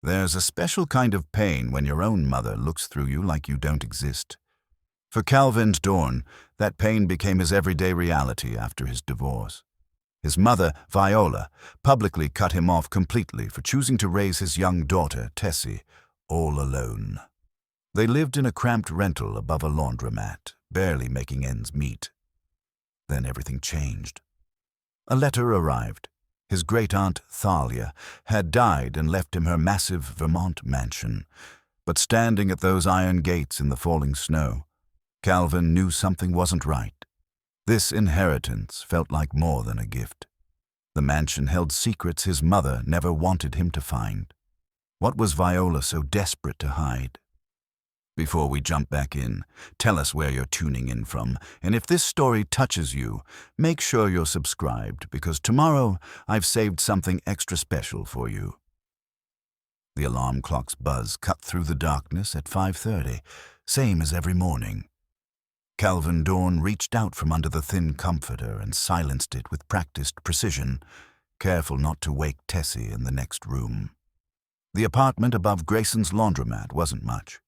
There's a special kind of pain when your own mother looks through you like you don't exist. For Calven Dorne, that pain became his everyday reality after his divorce. His mother, Viola, publicly cut him off completely for choosing to raise his young daughter, Tessie, all alone. They lived in a cramped rental above a laundromat, barely making ends meet. Then everything changed. A letter arrived. His great-aunt, Thalia, had died and left him her massive Vermont mansion. But standing at those iron gates in the falling snow, Calven knew something wasn't right. This inheritance felt like more than a gift. The mansion held secrets his mother never wanted him to find. What was Viola so desperate to hide? Before we jump back in, tell us where you're tuning in from, and if this story touches you, make sure you're subscribed, because tomorrow I've saved something extra special for you. The alarm clock's buzz cut through the darkness at 5:30, same as every morning. Calven Dorne reached out from under the thin comforter and silenced it with practiced precision, careful not to wake Tessie in the next room. The apartment above Grayson's laundromat wasn't much,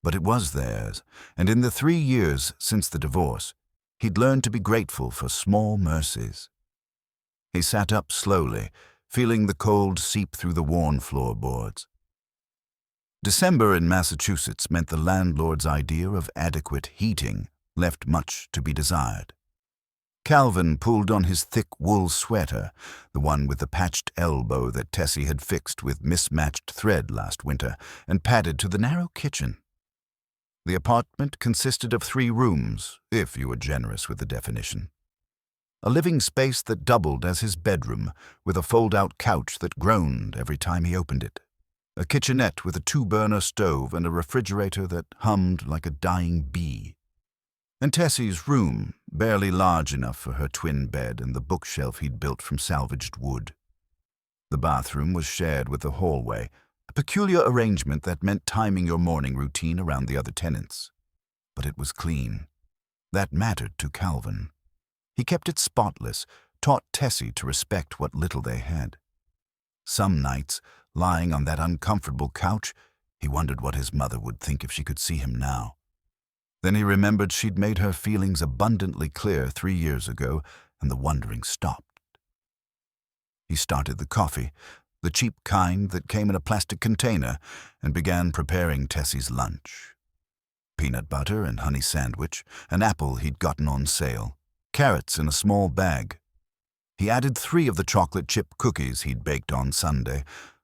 but it was theirs, and in the 3 years since the divorce, he'd learned to be grateful for small mercies. He sat up slowly, feeling the cold seep through the worn floorboards. December in Massachusetts meant the landlord's idea of adequate heating left much to be desired. Calven pulled on his thick wool sweater, the one with the patched elbow that Tessie had fixed with mismatched thread last winter, and padded to the narrow kitchen. The apartment consisted of 3 rooms, if you were generous with the definition. A living space that doubled as his bedroom, with a fold-out couch that groaned every time he opened it. A kitchenette with a 2-burner stove and a refrigerator that hummed like a dying bee. And Tessie's room, barely large enough for her twin bed and the bookshelf he'd built from salvaged wood. The bathroom was shared with the hallway, a peculiar arrangement that meant timing your morning routine around the other tenants. But it was clean. That mattered to Calven. He kept it spotless, taught Tessie to respect what little they had. Some nights, lying on that uncomfortable couch, he wondered what his mother would think if she could see him now. Then he remembered she'd made her feelings abundantly clear 3 years ago, and the wondering stopped. He started the coffee, the cheap kind that came in a plastic container, and began preparing Tessie's lunch. Peanut butter and honey sandwich, an apple he'd gotten on sale, carrots in a small bag. He added 3 of the chocolate chip cookies he'd baked on Sunday,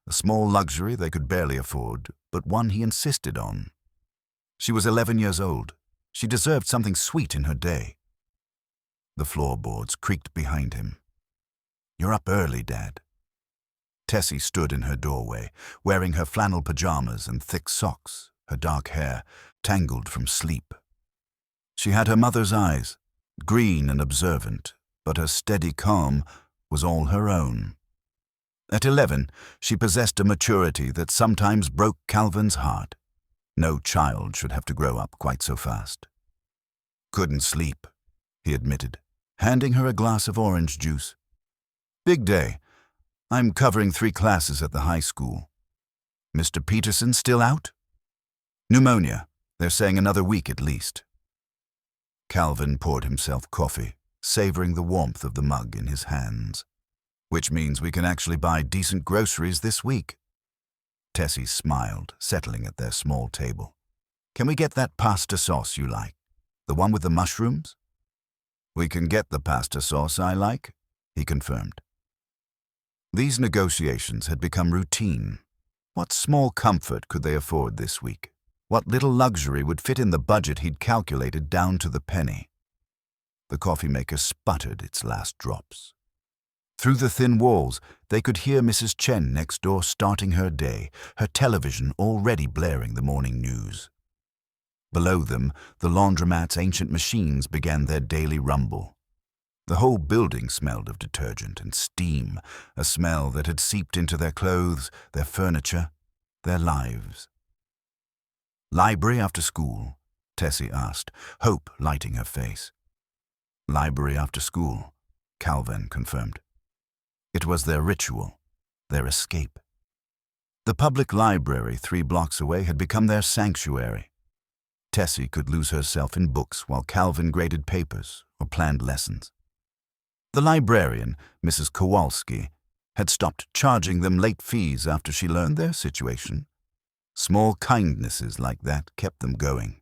a small luxury they could barely afford, but one he insisted on. She was 11 years old. She deserved something sweet in her day. The floorboards creaked behind him. "You're up early, Dad." Tessie stood in her doorway, wearing her flannel pajamas and thick socks, her dark hair tangled from sleep. She had her mother's eyes, green and observant, but her steady calm was all her own. At 11, she possessed a maturity that sometimes broke Calven's heart. No child should have to grow up quite so fast. "Couldn't sleep," he admitted, handing her a glass of orange juice. "Big day. I'm covering 3 classes at the high school." "Mr. Peterson still out?" "Pneumonia. They're saying another week at least." Calven poured himself coffee, savoring the warmth of the mug in his hands. "Which means we can actually buy decent groceries this week." Tessie smiled, settling at their small table. "Can we get that pasta sauce you like? The one with the mushrooms?" "We can get the pasta sauce I like," he confirmed. These negotiations had become routine. What small comfort could they afford this week? What little luxury would fit in the budget he'd calculated down to the penny? The coffee maker sputtered its last drops. Through the thin walls, they could hear Mrs. Chen next door starting her day, her television already blaring the morning news. Below them, the laundromat's ancient machines began their daily rumble. The whole building smelled of detergent and steam, a smell that had seeped into their clothes, their furniture, their lives. "Library after school?" Tessie asked, hope lighting her face. "Library after school," Calven confirmed. It was their ritual, their escape. The public library 3 blocks away had become their sanctuary. Tessie could lose herself in books while Calvin graded papers or planned lessons. The librarian, Mrs. Kowalski, had stopped charging them late fees after she learned their situation. Small kindnesses like that kept them going.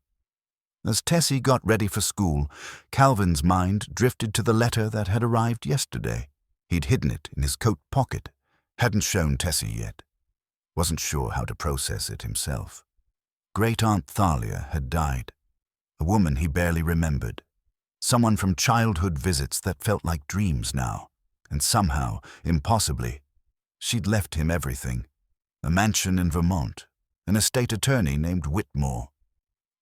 As Tessie got ready for school, Calvin's mind drifted to the letter that had arrived yesterday. He'd hidden it in his coat pocket, hadn't shown Tessie yet. Wasn't sure how to process it himself. Great-aunt Thalia had died, a woman he barely remembered. Someone from childhood visits that felt like dreams now, and somehow, impossibly, she'd left him everything. A mansion in Vermont, an estate attorney named Whitmore,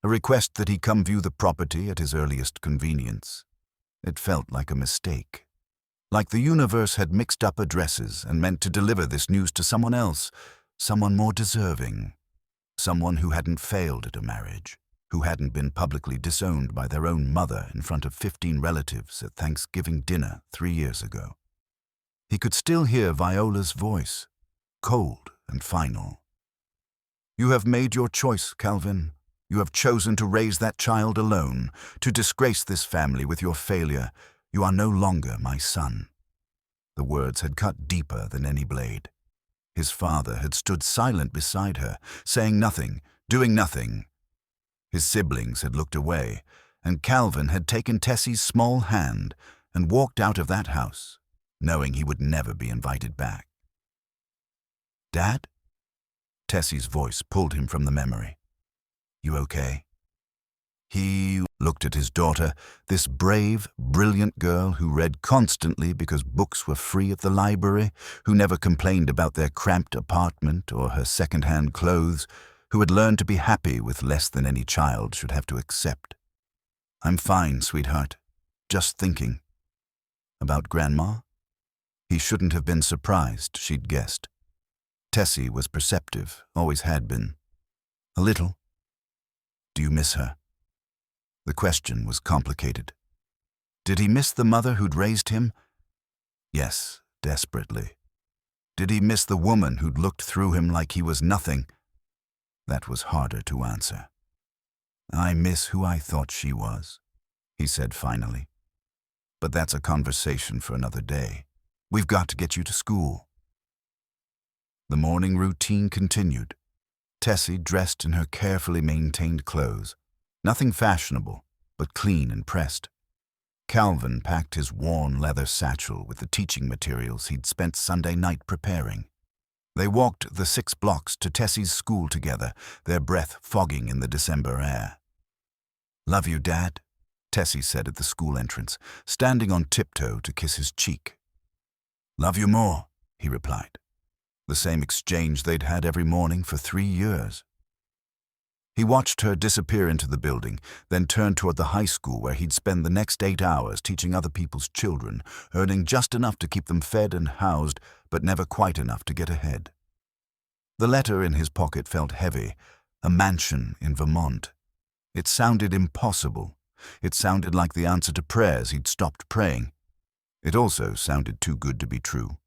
a request that he come view the property at his earliest convenience. It felt like a mistake. Like the universe had mixed up addresses and meant to deliver this news to someone else, someone more deserving. Someone who hadn't failed at a marriage, who hadn't been publicly disowned by their own mother in front of 15 relatives at Thanksgiving dinner 3 years ago. He could still hear Viola's voice, cold and final. "You have made your choice, Calvin. You have chosen to raise that child alone, to disgrace this family with your failure. You are no longer my son." The words had cut deeper than any blade. His father had stood silent beside her, saying nothing, doing nothing. His siblings had looked away, and Calvin had taken Tessie's small hand and walked out of that house, knowing he would never be invited back. "Dad?" Tessie's voice pulled him from the memory. "You okay?" He looked at his daughter, this brave, brilliant girl who read constantly because books were free at the library, who never complained about their cramped apartment or her second-hand clothes, who had learned to be happy with less than any child should have to accept. "I'm fine, sweetheart. Just thinking." About Grandma? He shouldn't have been surprised, she'd guessed. Tessie was perceptive, always had been. "A little." "Do you miss her?" The question was complicated. Did he miss the mother who'd raised him? Yes, desperately. Did he miss the woman who'd looked through him like he was nothing? That was harder to answer. "I miss who I thought she was," he said finally. "But that's a conversation for another day. We've got to get you to school." The morning routine continued. Tessie dressed in her carefully maintained clothes. Nothing fashionable, but clean and pressed. Calvin packed his worn leather satchel with the teaching materials he'd spent Sunday night preparing. They walked the 6 blocks to Tessie's school together, their breath fogging in the December air. "Love you, Dad," Tessie said at the school entrance, standing on tiptoe to kiss his cheek. "Love you more," he replied. The same exchange they'd had every morning for 3 years. He watched her disappear into the building, then turned toward the high school where he'd spend the next 8 hours teaching other people's children, earning just enough to keep them fed and housed, but never quite enough to get ahead. The letter in his pocket felt heavy, a mansion in Vermont. It sounded impossible. It sounded like the answer to prayers he'd stopped praying. It also sounded too good to be true.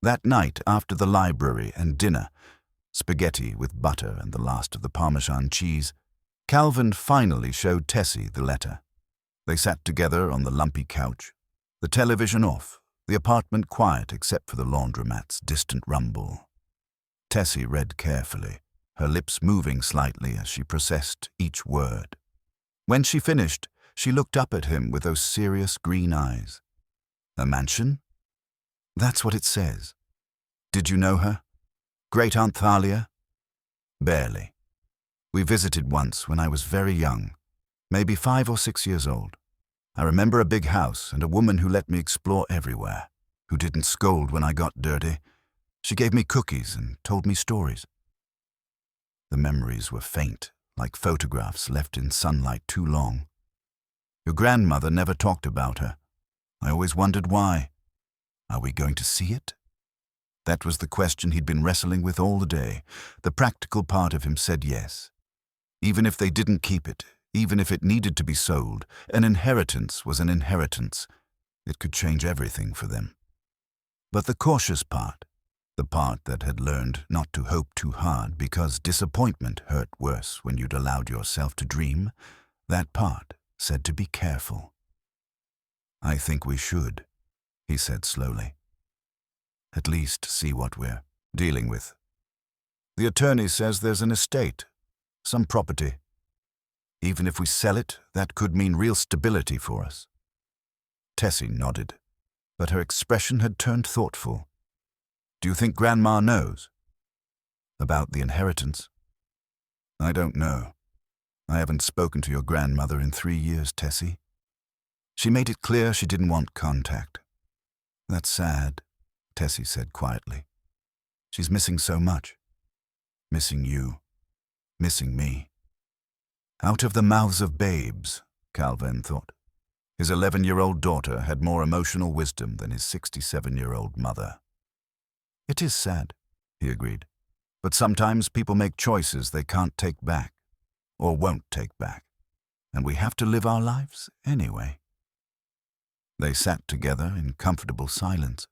That night, after the library and dinner, spaghetti with butter and the last of the Parmesan cheese, Calvin finally showed Tessie the letter. They sat together on the lumpy couch, the television off, the apartment quiet except for the laundromat's distant rumble. Tessie read carefully, her lips moving slightly as she processed each word. When she finished, she looked up at him with those serious green eyes. "A mansion?" "That's what it says." "Did you know her? Great-aunt Thalia?" "Barely. We visited once when I was very young, maybe 5 or 6 years old. I remember a big house and a woman who let me explore everywhere, who didn't scold when I got dirty. She gave me cookies and told me stories." The memories were faint, like photographs left in sunlight too long. "Your grandmother never talked about her. I always wondered why. Are we going to see it?" That was the question he'd been wrestling with all the day. The practical part of him said yes. Even if they didn't keep it, even if it needed to be sold, an inheritance was an inheritance. It could change everything for them. But the cautious part, The part that had learned not to hope too hard because disappointment hurt worse when you'd allowed yourself to dream, that part said to be careful. "I think we should," he said slowly. "At least see what we're dealing with. The attorney says there's an estate, some property. Even if we sell it, that could mean real stability for us." Tessie nodded, but her expression had turned thoughtful. "Do you think Grandma knows?" "About the inheritance?" "I don't know. I haven't spoken to your grandmother in 3 years, Tessie. She made it clear she didn't want contact." "That's sad," Tessie said quietly. "She's missing so much. Missing you. Missing me." Out of the mouths of babes, Calven thought. His 11-year-old daughter had more emotional wisdom than his 67-year-old mother. "It is sad," he agreed. "But sometimes people make choices they can't take back, or won't take back, and we have to live our lives anyway." They sat together in comfortable silence.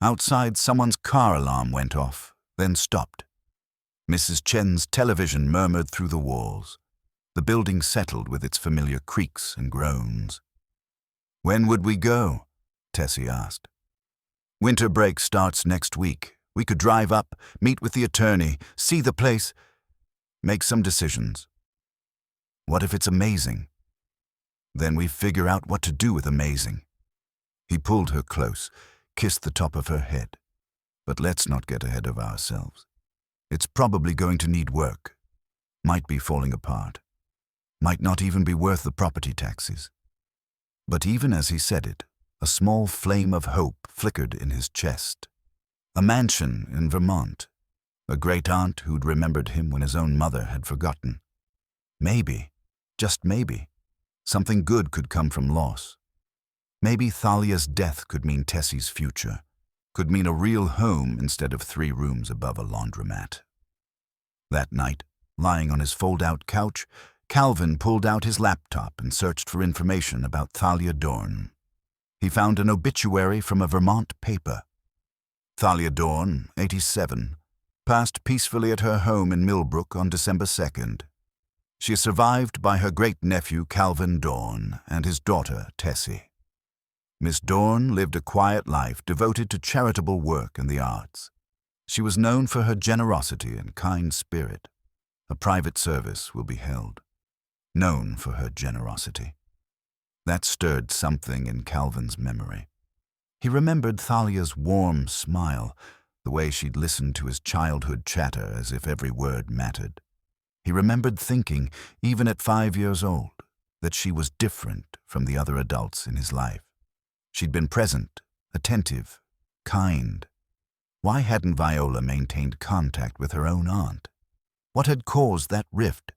Outside, someone's car alarm went off, then stopped. Mrs. Chen's television murmured through the walls. The building settled with its familiar creaks and groans. "When would we go?" Tessie asked. "Winter break starts next week. We could drive up, meet with the attorney, see the place, make some decisions. What if it's amazing? Then we figure out what to do with amazing." He pulled her close, kissed the top of her head. "But let's not get ahead of ourselves. It's probably going to need work. Might be falling apart. Might not even be worth the property taxes." But even as he said it, a small flame of hope flickered in his chest. A mansion in Vermont. A great-aunt who'd remembered him when his own mother had forgotten. Maybe, just maybe, something good could come from loss. Maybe Thalia's death could mean Tessie's future, could mean a real home instead of 3 rooms above a laundromat. That night, lying on his fold-out couch, Calven pulled out his laptop and searched for information about Calven Dorne. He found an obituary from a Vermont paper. Calven Dorne, 87, passed peacefully at her home in Millbrook on December 2nd. She is survived by her great-nephew Calven Dorne and his daughter Tessie. Miss Dorne lived a quiet life devoted to charitable work and the arts. She was known for her generosity and kind spirit. A private service will be held. Known for her generosity. That stirred something in Calven's memory. He remembered Thalia's warm smile, the way she'd listened to his childhood chatter as if every word mattered. He remembered thinking, even at 5 years old, that she was different from the other adults in his life. She'd been present, attentive, kind. Why hadn't Viola maintained contact with her own aunt? What had caused that rift?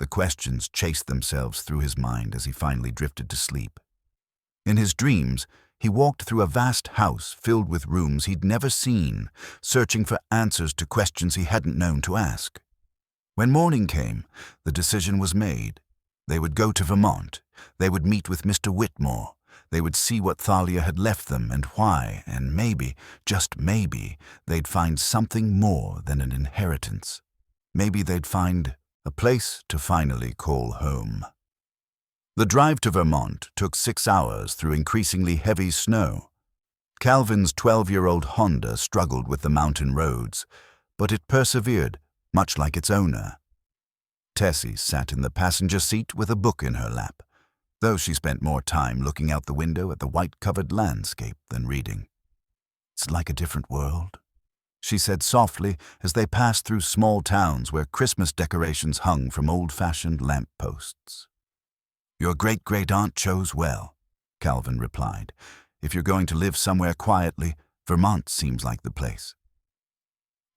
The questions chased themselves through his mind as he finally drifted to sleep. In his dreams, he walked through a vast house filled with rooms he'd never seen, searching for answers to questions he hadn't known to ask. When morning came, the decision was made. They would go to Vermont. They would meet with Mr. Whitmore. They would see what Thalia had left them and why, and maybe, just maybe, they'd find something more than an inheritance. Maybe they'd find a place to finally call home. The drive to Vermont took 6 hours through increasingly heavy snow. Calven's 12-year-old Honda struggled with the mountain roads, but it persevered, much like its owner. Tessie sat in the passenger seat with a book in her lap, though she spent more time looking out the window at the white-covered landscape than reading. "It's like a different world," she said softly as they passed through small towns where Christmas decorations hung from old-fashioned lamp-posts. "Your great-great-aunt chose well," Calven replied. "If you're going to live somewhere quietly, Vermont seems like the place."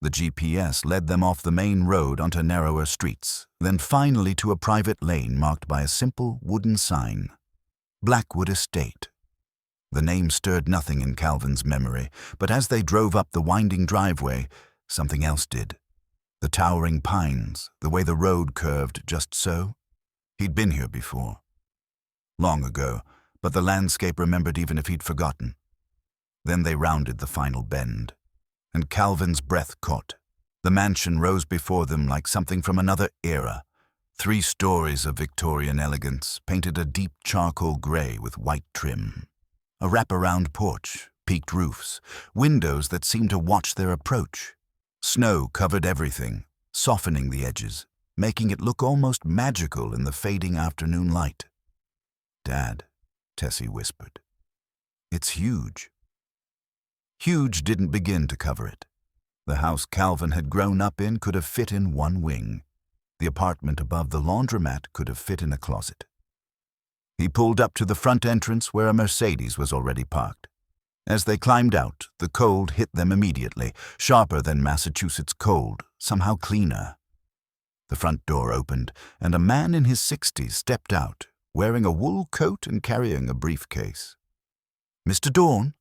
The GPS led them off the main road onto narrower streets, then finally to a private lane marked by a simple wooden sign, Blackwood Estate. The name stirred nothing in Calven's memory, but as they drove up the winding driveway, something else did. The towering pines, the way the road curved just so. He'd been here before. Long ago, but the landscape remembered even if he'd forgotten. Then they rounded the final bend. and Calvin's breath caught. The mansion rose before them like something from another era. 3 stories of Victorian elegance, painted a deep charcoal grey with white trim. A wraparound porch, peaked roofs, windows that seemed to watch their approach. Snow covered everything, softening the edges, making it look almost magical in the fading afternoon light. "Dad," Tessie whispered. "It's huge." Huge didn't begin to cover it. The house Calvin had grown up in could have fit in one wing. The apartment above the laundromat could have fit in a closet. He pulled up to the front entrance where a Mercedes was already parked. As they climbed out, the cold hit them immediately, sharper than Massachusetts cold, somehow cleaner. The front door opened, and a man in his 60s stepped out, wearing a wool coat and carrying a briefcase. "Mr. Dorne,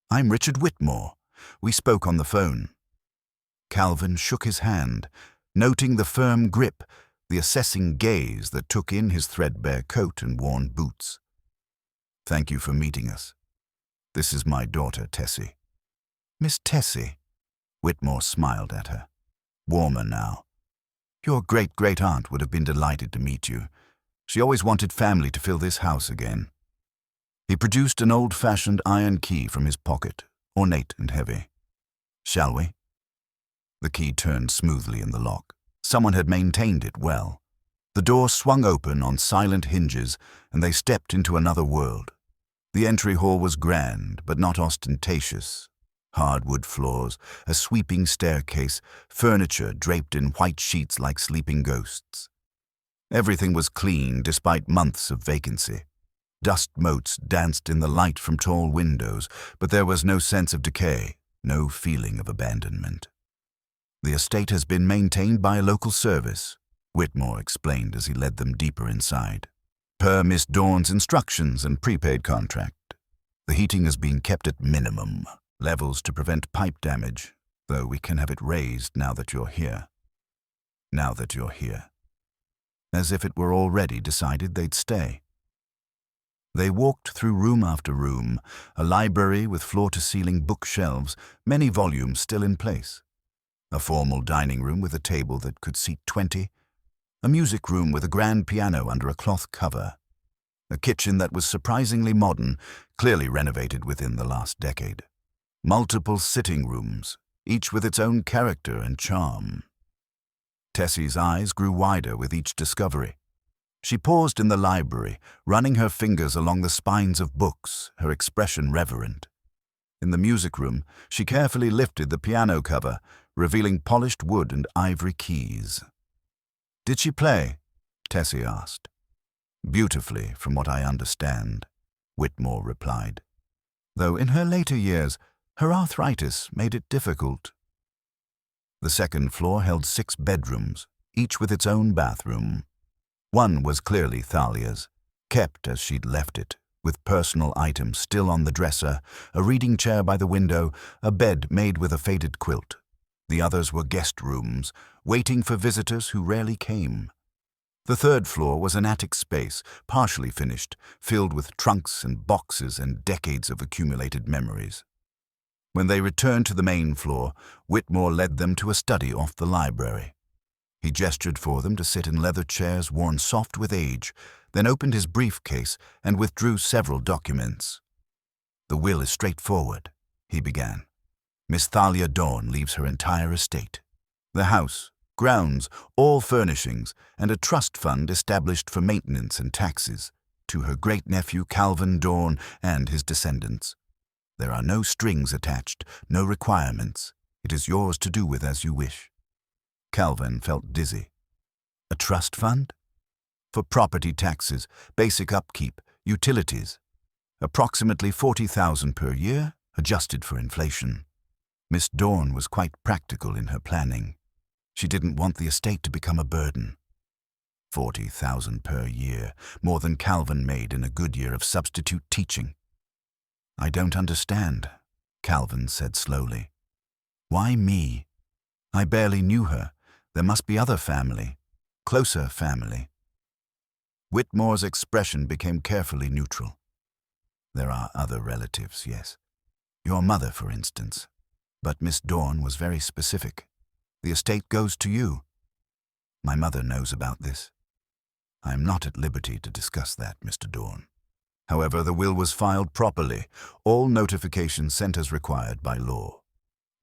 I'm Richard Whitmore. We spoke on the phone." Calvin shook his hand, noting the firm grip, the assessing gaze that took in his threadbare coat and worn boots. "Thank you for meeting us. This is my daughter, Tessie." "Miss Tessie?" Whitmore smiled at her. Warmer now. "Your great-great-aunt would have been delighted to meet you. She always wanted family to fill this house again." He produced an old-fashioned iron key from his pocket, ornate and heavy. "Shall we?" The key turned smoothly in the lock. Someone had maintained it well. The door swung open on silent hinges, and they stepped into another world. The entry hall was grand, but not ostentatious. Hardwood floors, a sweeping staircase, furniture draped in white sheets like sleeping ghosts. Everything was clean despite months of vacancy. Dust motes danced in the light from tall windows, but there was no sense of decay, no feeling of abandonment. "The estate has been maintained by a local service," Whitmore explained as he led them deeper inside. "Per Miss Dorne's instructions and prepaid contract. The heating is being kept at minimum levels to prevent pipe damage, though we can have it raised now that you're here." Now that you're here. As if it were already decided they'd stay. They walked through room after room, a library with floor-to-ceiling bookshelves, many volumes still in place. A formal dining room with a table that could seat 20. A music room with a grand piano under a cloth cover. A kitchen that was surprisingly modern, clearly renovated within the last decade. Multiple sitting rooms, each with its own character and charm. Tessie's eyes grew wider with each discovery. She paused in the library, running her fingers along the spines of books, her expression reverent. In the music room, she carefully lifted the piano cover, revealing polished wood and ivory keys. "Did she play?" Tessie asked. "Beautifully, from what I understand," Whitmore replied. Though in her later years, her arthritis made it difficult. The second floor held 6 bedrooms, each with its own bathroom. One was clearly Thalia's, kept as she'd left it, with personal items still on the dresser, a reading chair by the window, a bed made with a faded quilt. The others were guest rooms, waiting for visitors who rarely came. The third floor was an attic space, partially finished, filled with trunks and boxes and decades of accumulated memories. When they returned to the main floor, Whitmore led them to a study off the library. He gestured for them to sit in leather chairs worn soft with age, then opened his briefcase and withdrew several documents. "The will is straightforward," he began. "Miss Thalia Dorne leaves her entire estate. The house, grounds, all furnishings, and a trust fund established for maintenance and taxes, to her great-nephew Calven Dorne and his descendants. There are no strings attached, no requirements. It is yours to do with as you wish." Calvin felt dizzy. "A trust fund?" "For property taxes, basic upkeep, utilities. Approximately 40,000 per year, adjusted for inflation." Miss Dorne was quite practical in her planning. She didn't want the estate to become a burden. 40,000 per year, more than Calvin made in a good year of substitute teaching. "I don't understand," Calvin said slowly. "Why me? I barely knew her. There must be other family, closer family." Whitmore's expression became carefully neutral. "There are other relatives, yes. Your mother, for instance. But Miss Dorne was very specific. The estate goes to you. My mother knows about this. I am not at liberty to discuss that, Mr. Dorne. However, the will was filed properly, all notifications sent as required by law.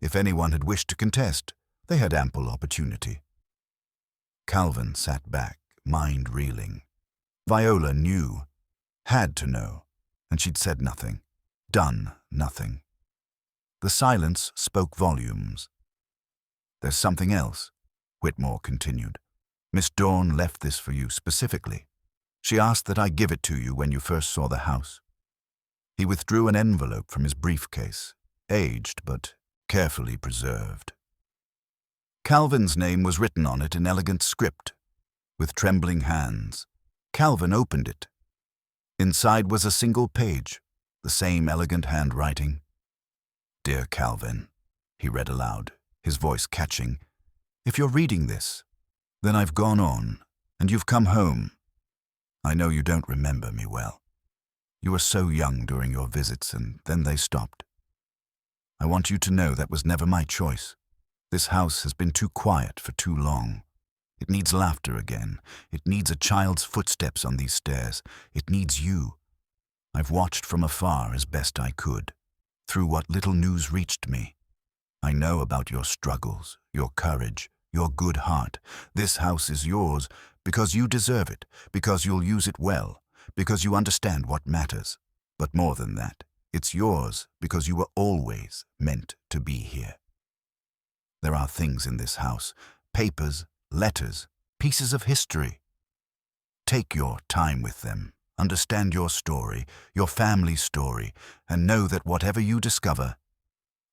If anyone had wished to contest, they had ample opportunity. Calven sat back, mind reeling. Viola knew, had to know, and she'd said nothing, done nothing. The silence spoke volumes. There's something else, Whitmore continued. Miss Dorne left this for you specifically. She asked that I give it to you when you first saw the house. He withdrew an envelope from his briefcase, aged but carefully preserved. Calven's name was written on it in elegant script. With trembling hands, Calven opened it. Inside was a single page, the same elegant handwriting. Dear Calven, he read aloud, his voice catching. If you're reading this, then I've gone on, and you've come home. I know you don't remember me well. You were so young during your visits, and then they stopped. I want you to know that was never my choice. This house has been too quiet for too long. It needs laughter again. It needs a child's footsteps on these stairs. It needs you. I've watched from afar as best I could, through what little news reached me. I know about your struggles, your courage, your good heart. This house is yours because you deserve it, because you'll use it well, because you understand what matters. But more than that, it's yours because you were always meant to be here. There are things in this house, papers, letters, pieces of history. Take your time with them, understand your story, your family's story, and know that whatever you discover,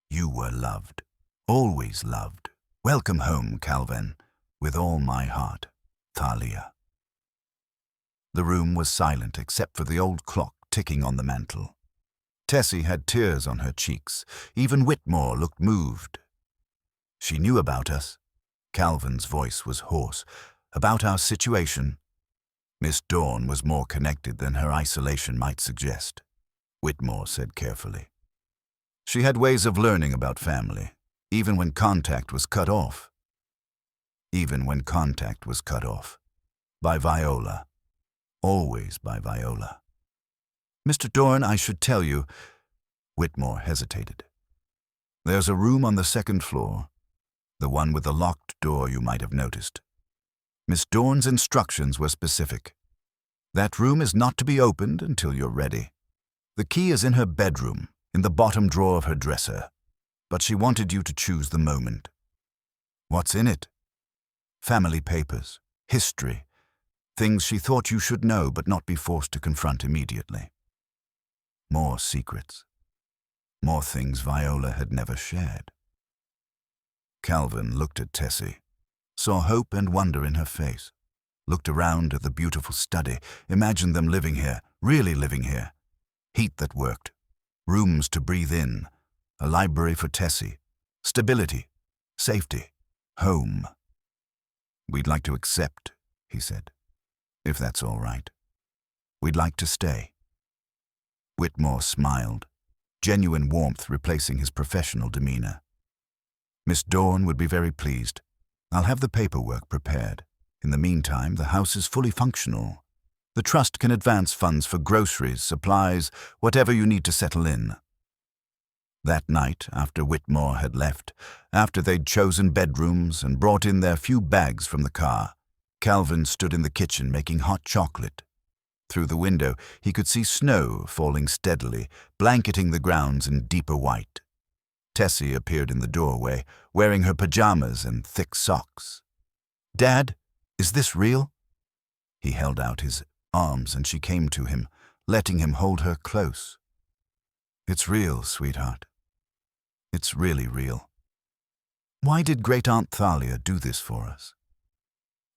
you were loved, always loved. Welcome home, Calven, with all my heart, Thalia. The room was silent except for the old clock ticking on the mantel. Tessie had tears on her cheeks. Even Whitmore looked moved. She knew about us. Calven's voice was hoarse. About our situation. Miss Dorne was more connected than her isolation might suggest, Whitmore said carefully. She had ways of learning about family, even when contact was cut off. Even when contact was cut off. By Viola. Always by Viola. Mr. Dorne, I should tell you, Whitmore hesitated. There's a room on the second floor, the one with the locked door you might have noticed. Miss Dorne's instructions were specific. That room is not to be opened until you're ready. The key is in her bedroom, in the bottom drawer of her dresser, but she wanted you to choose the moment. What's in it? Family papers, history, things she thought you should know but not be forced to confront immediately. More secrets. More things Viola had never shared. Calven looked at Tessie, saw hope and wonder in her face, looked around at the beautiful study, imagined them living here, really living here. Heat that worked, rooms to breathe in, a library for Tessie, stability, safety, home. We'd like to accept, he said, if that's all right. We'd like to stay. Whitmore smiled, genuine warmth replacing his professional demeanor. Miss Dorne would be very pleased. I'll have the paperwork prepared. In the meantime, the house is fully functional. The trust can advance funds for groceries, supplies, whatever you need to settle in. That night, after Whitmore had left, after they'd chosen bedrooms and brought in their few bags from the car, Calven stood in the kitchen making hot chocolate. Through the window, he could see snow falling steadily, blanketing the grounds in deeper white. Tessie appeared in the doorway, wearing her pajamas and thick socks. Dad, is this real? He held out his arms and she came to him, letting him hold her close. It's real, sweetheart. It's really real. Why did Great Aunt Thalia do this for us?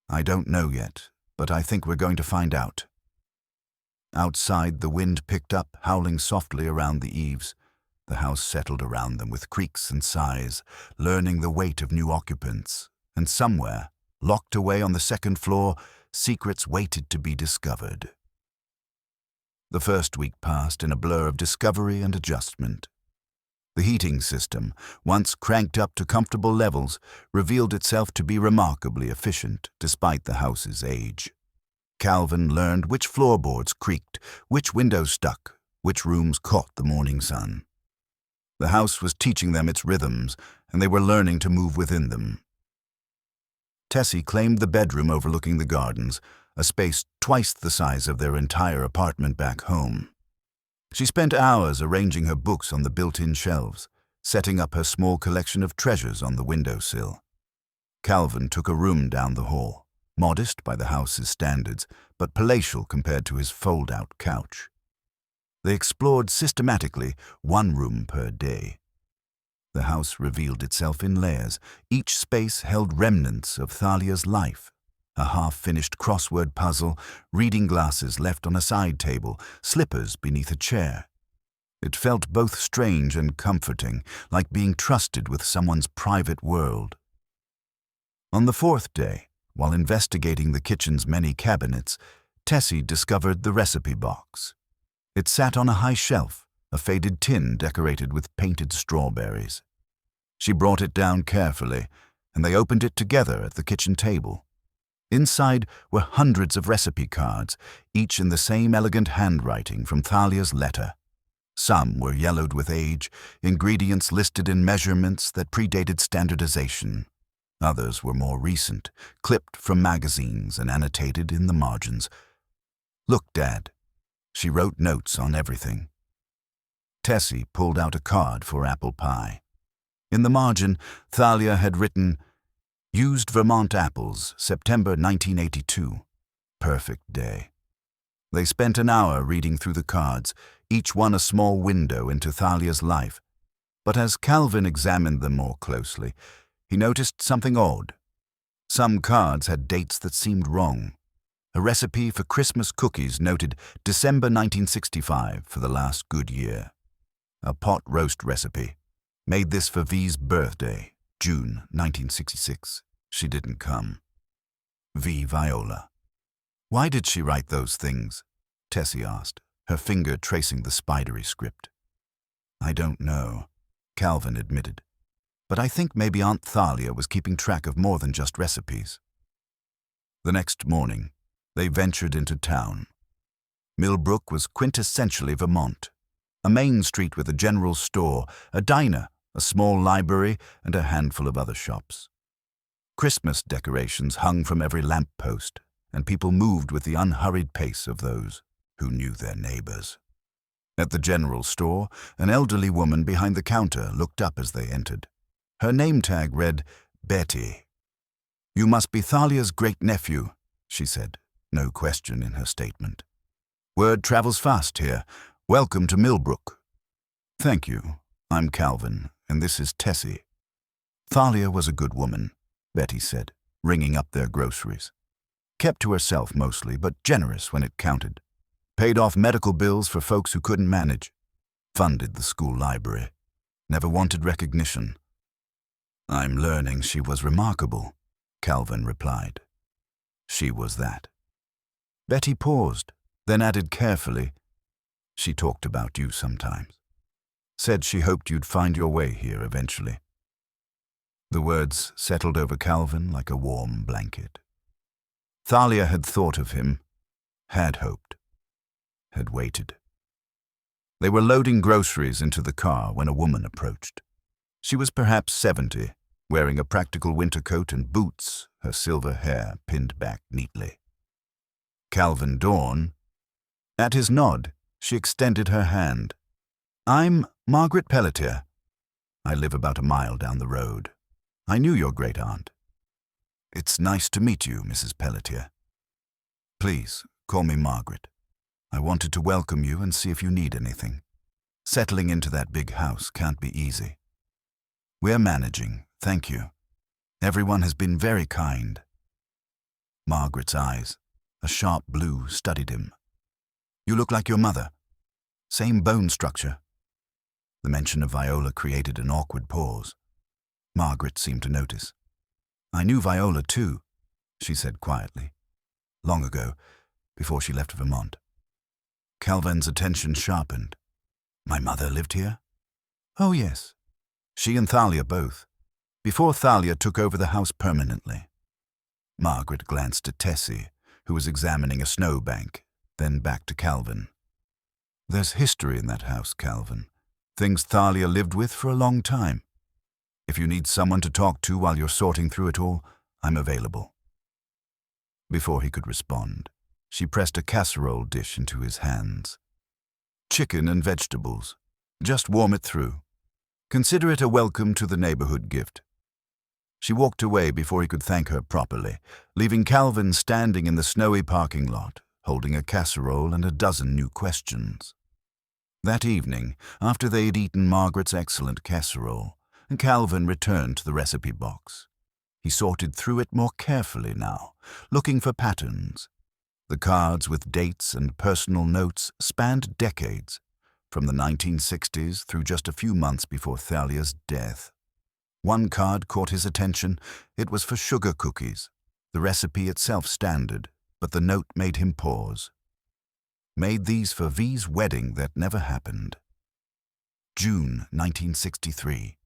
I don't know yet, but I think we're going to find out. Outside, the wind picked up, howling softly around the eaves. The house settled around them with creaks and sighs, learning the weight of new occupants. And somewhere, locked away on the second floor, secrets waited to be discovered. The first week passed in a blur of discovery and adjustment. The heating system, once cranked up to comfortable levels, revealed itself to be remarkably efficient despite the house's age. Calven learned which floorboards creaked, which windows stuck, which rooms caught the morning sun. The house was teaching them its rhythms, and they were learning to move within them. Tessie claimed the bedroom overlooking the gardens, a space twice the size of their entire apartment back home. She spent hours arranging her books on the built-in shelves, setting up her small collection of treasures on the windowsill. Calven took a room down the hall, modest by the house's standards, but palatial compared to his fold-out couch. They explored systematically, one room per day. The house revealed itself in layers. Each space held remnants of Thalia's life. A half-finished crossword puzzle, reading glasses left on a side table, slippers beneath a chair. It felt both strange and comforting, like being trusted with someone's private world. On the fourth day, while investigating the kitchen's many cabinets, Tessie discovered the recipe box. It sat on a high shelf, a faded tin decorated with painted strawberries. She brought it down carefully, and they opened it together at the kitchen table. Inside were hundreds of recipe cards, each in the same elegant handwriting from Thalia's letter. Some were yellowed with age, ingredients listed in measurements that predated standardization. Others were more recent, clipped from magazines and annotated in the margins. "Look, Dad." She wrote notes on everything. Tessie pulled out a card for apple pie. In the margin, Thalia had written, "Used Vermont apples, September 1982. Perfect day." They spent an hour reading through the cards, each one a small window into Thalia's life. But as Calven examined them more closely, he noticed something odd. Some cards had dates that seemed wrong. A recipe for Christmas cookies noted December 1965 for the last good year. A pot roast recipe. Made this for V's birthday, June 1966. She didn't come. V. Viola. Why did she write those things? Tessie asked, her finger tracing the spidery script. I don't know, Calven admitted. But I think maybe Aunt Thalia was keeping track of more than just recipes. The next morning, they ventured into town. Millbrook was quintessentially Vermont. A main street with a general store, a diner, a small library, and a handful of other shops. Christmas decorations hung from every lamp-post, and people moved with the unhurried pace of those who knew their neighbors. At the general store, an elderly woman behind the counter looked up as they entered. Her name tag read, Betty. "You must be Thalia's great-nephew," she said, no question in her statement. "Word travels fast here. Welcome to Millbrook." "Thank you. I'm Calven, and this is Tessie." Thalia was a good woman, Betty said, ringing up their groceries. Kept to herself mostly, but generous when it counted. Paid off medical bills for folks who couldn't manage. Funded the school library. Never wanted recognition. "I'm learning she was remarkable," Calven replied. She was that. Betty paused, then added carefully, "She talked about you sometimes. Said she hoped you'd find your way here eventually." The words settled over Calven like a warm blanket. Thalia had thought of him, had hoped, had waited. They were loading groceries into the car when a woman approached. She was perhaps 70, wearing a practical winter coat and boots, her silver hair pinned back neatly. Calven Dorne. At his nod, she extended her hand. "I'm Margaret Pelletier. I live about a mile down the road. I knew your great-aunt." "It's nice to meet you, Mrs. Pelletier. Please, call me Margaret. I wanted to welcome you and see if you need anything. Settling into that big house can't be easy." "We're managing, thank you. Everyone has been very kind." Margaret's eyes, a sharp blue, studied him. "You look like your mother. Same bone structure." The mention of Viola created an awkward pause. Margaret seemed to notice. "I knew Viola too," she said quietly. "Long ago, before she left Vermont." Calven's attention sharpened. "My mother lived here?" Oh, yes. She and Thalia both, before Thalia took over the house permanently. Margaret glanced at Tessie, who was examining a snowbank, then back to Calven. There's history in that house, Calven. Things Thalia lived with for a long time. If you need someone to talk to while you're sorting through it all, I'm available. Before he could respond, she pressed a casserole dish into his hands. Chicken and vegetables. Just warm it through. Consider it a welcome to the neighborhood gift. She walked away before he could thank her properly, leaving Calven standing in the snowy parking lot, holding a casserole and a dozen new questions. That evening, after they had eaten Margaret's excellent casserole, Calven returned to the recipe box. He sorted through it more carefully now, looking for patterns. The cards with dates and personal notes spanned decades, from the 1960s through just a few months before Thalia's death. One card caught his attention. It was for sugar cookies. The recipe itself standard, but the note made him pause. Made these for V's wedding that never happened. June 1963.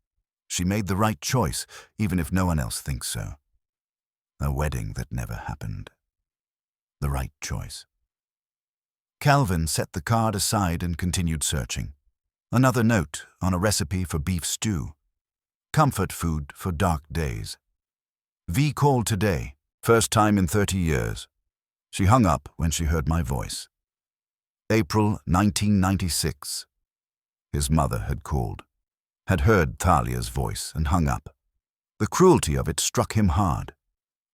She made the right choice, even if no one else thinks so. A wedding that never happened. The right choice. Calven set the card aside and continued searching. Another note on a recipe for beef stew. Comfort food for dark days. V called today, first time in 30 years. She hung up when she heard my voice. April 1996. His mother had called, had heard Thalia's voice and hung up. The cruelty of it struck him hard.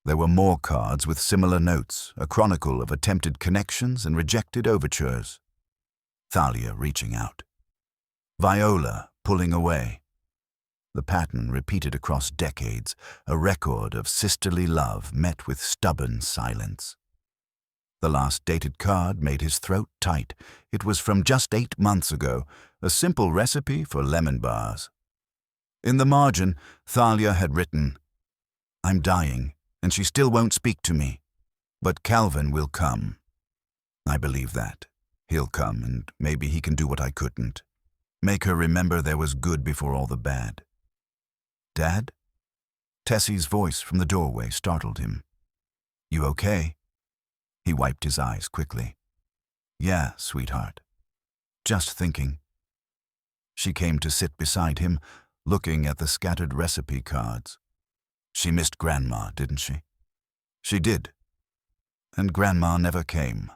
There were more cards with similar notes, a chronicle of attempted connections and rejected overtures. Thalia reaching out. Viola pulling away. The pattern repeated across decades, a record of sisterly love met with stubborn silence. The last dated card made his throat tight. It was from just 8 months ago, a simple recipe for lemon bars. In the margin, Thalia had written, "I'm dying, and she still won't speak to me. But Calven will come. I believe that. He'll come, and maybe he can do what I couldn't. Make her remember there was good before all the bad." "Dad?" Tessie's voice from the doorway startled him. "You okay?" He wiped his eyes quickly. "Yeah, sweetheart. Just thinking." She came to sit beside him, looking at the scattered recipe cards. She missed Grandma, didn't she? She did. And Grandma never came.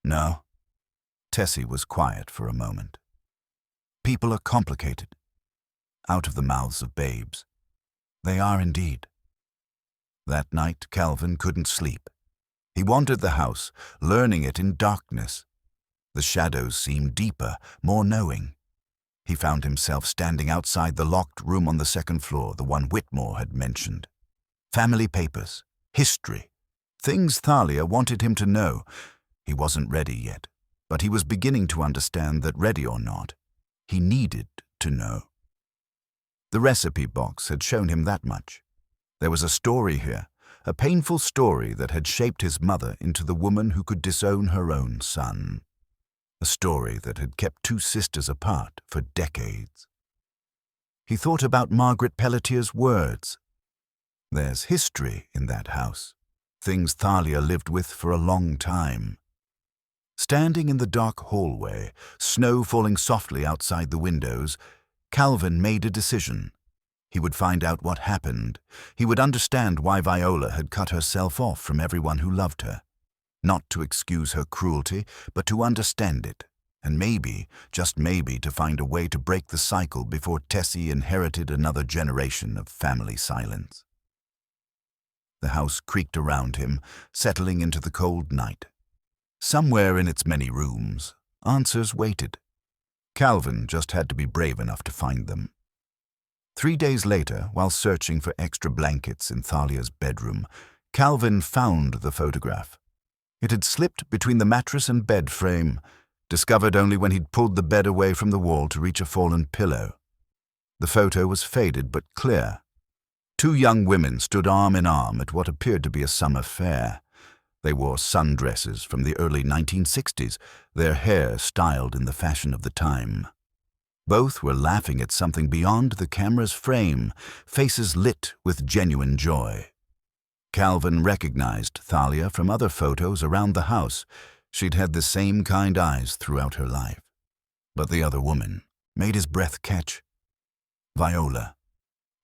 No. Tessie was quiet for a moment. People are complicated. Out of the mouths of babes. They are indeed. That night, Calven couldn't sleep. He wandered the house, learning it in darkness. The shadows seemed deeper, more knowing. He found himself standing outside the locked room on the second floor, the one Whitmore had mentioned. Family papers, history, things Thalia wanted him to know. He wasn't ready yet, but he was beginning to understand that, ready or not, he needed to know. The recipe box had shown him that much. There was a story here, a painful story that had shaped his mother into the woman who could disown her own son. A story that had kept two sisters apart for decades. He thought about Margaret Pelletier's words. There's history in that house, things Thalia lived with for a long time. Standing in the dark hallway, snow falling softly outside the windows, Calven made a decision. He would find out what happened. He would understand why Viola had cut herself off from everyone who loved her. Not to excuse her cruelty, but to understand it, and maybe, just maybe, to find a way to break the cycle before Tessie inherited another generation of family silence. The house creaked around him, settling into the cold night. Somewhere in its many rooms, answers waited. Calven just had to be brave enough to find them. 3 days later, while searching for extra blankets in Thalia's bedroom, Calven found the photograph. It had slipped between the mattress and bed frame, discovered only when he'd pulled the bed away from the wall to reach a fallen pillow. The photo was faded but clear. 2 young women stood arm in arm at what appeared to be a summer fair. They wore sundresses from the early 1960s, their hair styled in the fashion of the time. Both were laughing at something beyond the camera's frame, faces lit with genuine joy. Calven recognized Thalia from other photos around the house. She'd had the same kind eyes throughout her life. But the other woman made his breath catch. Viola,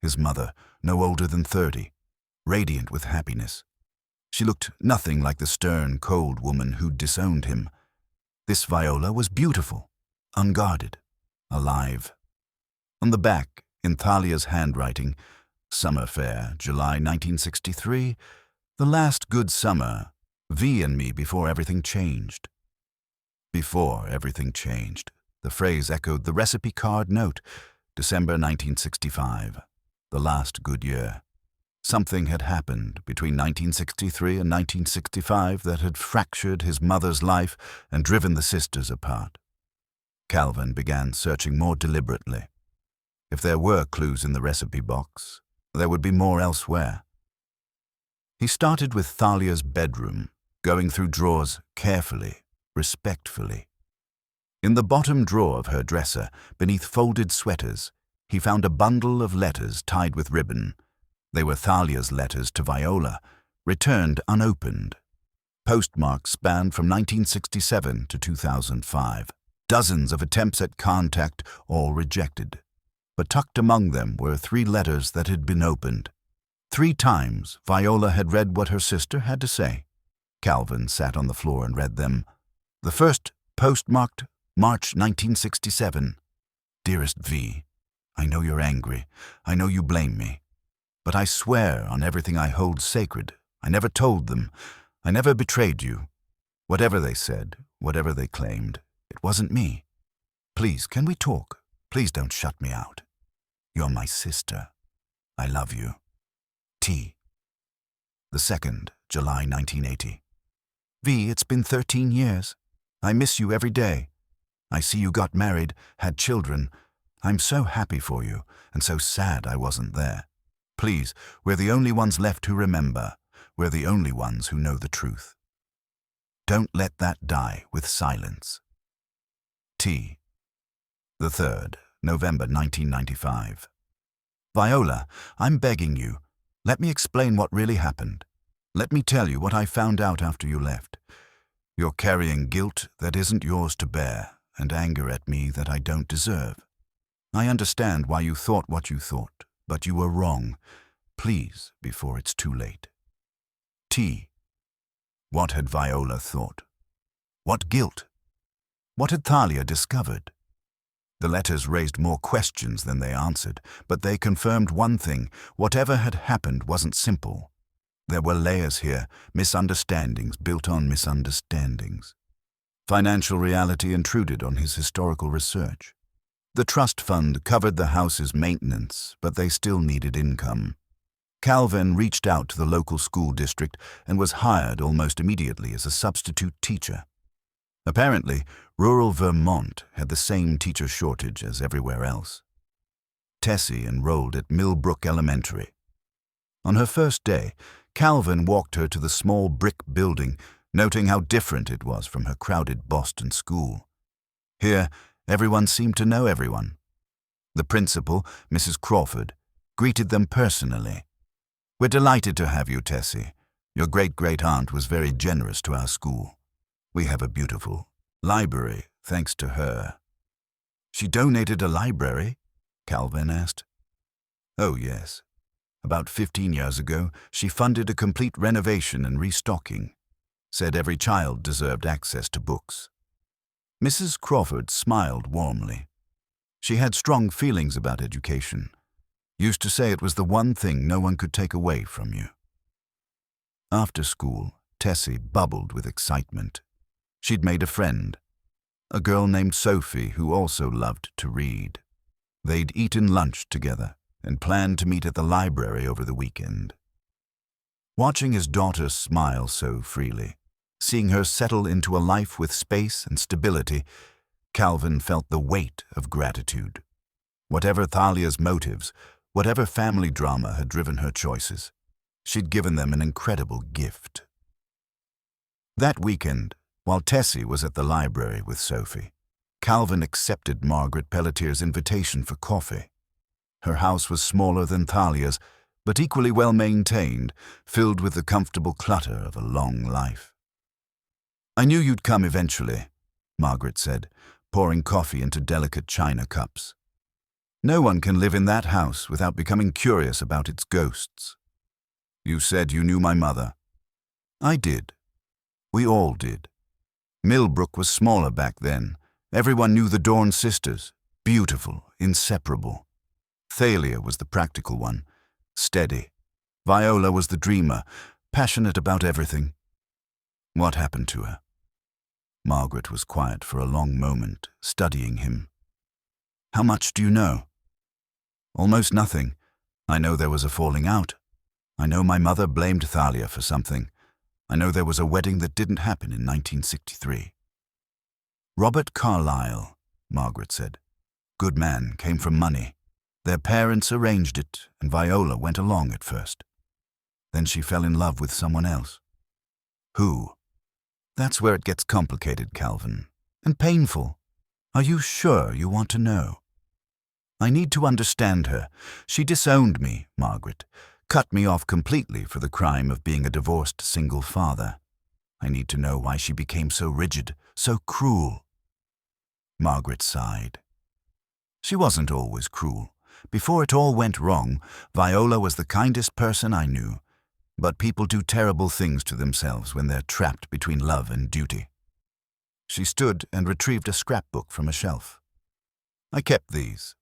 his mother, no older than 30, radiant with happiness. She looked nothing like the stern, cold woman who'd disowned him. This Viola was beautiful, unguarded, alive. On the back, in Thalia's handwriting, Summer Fair, July 1963, the last good summer, V and me before everything changed. Before everything changed. The phrase echoed the recipe card note, December 1965, the last good year. Something had happened between 1963 and 1965 that had fractured his mother's life and driven the sisters apart. Calven began searching more deliberately. If there were clues in the recipe box, there would be more elsewhere. He started with Thalia's bedroom, going through drawers carefully, respectfully. In the bottom drawer of her dresser, beneath folded sweaters, he found a bundle of letters tied with ribbon. They were Thalia's letters to Viola, returned unopened. Postmarks spanned from 1967 to 2005. Dozens of attempts at contact, all rejected. But tucked among them were 3 letters that had been opened. 3 times Viola had read what her sister had to say. Calven sat on the floor and read them. The first, postmarked March 1967. Dearest V, I know you're angry. I know you blame me. But I swear on everything I hold sacred, I never told them. I never betrayed you. Whatever they said, whatever they claimed, it wasn't me. Please, can we talk? Please don't shut me out. You're my sister. I love you. T. The 2nd, July 1980. V, it's been 13 years. I miss you every day. I see you got married, had children. I'm so happy for you, and so sad I wasn't there. Please, we're the only ones left who remember. We're the only ones who know the truth. Don't let that die with silence. T. The 3rd, November 1995. Viola, I'm begging you. Let me explain what really happened. Let me tell you what I found out after you left. You're carrying guilt that isn't yours to bear, and anger at me that I don't deserve. I understand why you thought what you thought, but you were wrong. Please, before it's too late. T. What had Viola thought? What guilt? What had Thalia discovered? The letters raised more questions than they answered, but they confirmed one thing: whatever had happened wasn't simple. There were layers here, misunderstandings built on misunderstandings. Financial reality intruded on his historical research. The trust fund covered the house's maintenance, but they still needed income. Calven reached out to the local school district and was hired almost immediately as a substitute teacher. Apparently, rural Vermont had the same teacher shortage as everywhere else. Tessie enrolled at Millbrook Elementary. On her first day, Calven walked her to the small brick building, noting how different it was from her crowded Boston school. Here, everyone seemed to know everyone. The principal, Mrs. Crawford, greeted them personally. We're delighted to have you, Tessie. Your great-great-aunt was very generous to our school. We have a beautiful library, thanks to her. She donated a library? Calven asked. Oh, yes. About 15 years ago, she funded a complete renovation and restocking. Said every child deserved access to books. Mrs. Crawford smiled warmly. She had strong feelings about education. Used to say it was the one thing no one could take away from you. After school, Tessie bubbled with excitement. She'd made a friend, a girl named Sophie who also loved to read. They'd eaten lunch together and planned to meet at the library over the weekend. Watching his daughter smile so freely, seeing her settle into a life with space and stability, Calven felt the weight of gratitude. Whatever Thalia's motives, whatever family drama had driven her choices, she'd given them an incredible gift. That weekend, while Tessie was at the library with Sophie, Calven accepted Margaret Pelletier's invitation for coffee. Her house was smaller than Thalia's, but equally well maintained, filled with the comfortable clutter of a long life. "I knew you'd come eventually," Margaret said, pouring coffee into delicate china cups. "No one can live in that house without becoming curious about its ghosts." "You said you knew my mother." "I did. We all did. Millbrook was smaller back then. Everyone knew the Dorne sisters, beautiful, inseparable. Thalia was the practical one, steady. Viola was the dreamer, passionate about everything." "What happened to her?" Margaret was quiet for a long moment, studying him. "How much do you know?" "Almost nothing. I know there was a falling out. I know my mother blamed Thalia for something. I know there was a wedding that didn't happen in 1963. "Robert Carlyle," Margaret said. "Good man, came from money. Their parents arranged it, and Viola went along at first. Then she fell in love with someone else." "Who?" "That's where it gets complicated, Calven. And painful. Are you sure you want to know?" "I need to understand her. She disowned me, Margaret. Cut me off completely for the crime of being a divorced single father. I need to know why she became so rigid, so cruel." Margaret sighed. "She wasn't always cruel. Before it all went wrong, Viola was the kindest person I knew. But people do terrible things to themselves when they're trapped between love and duty." She stood and retrieved a scrapbook from a shelf. "I kept these.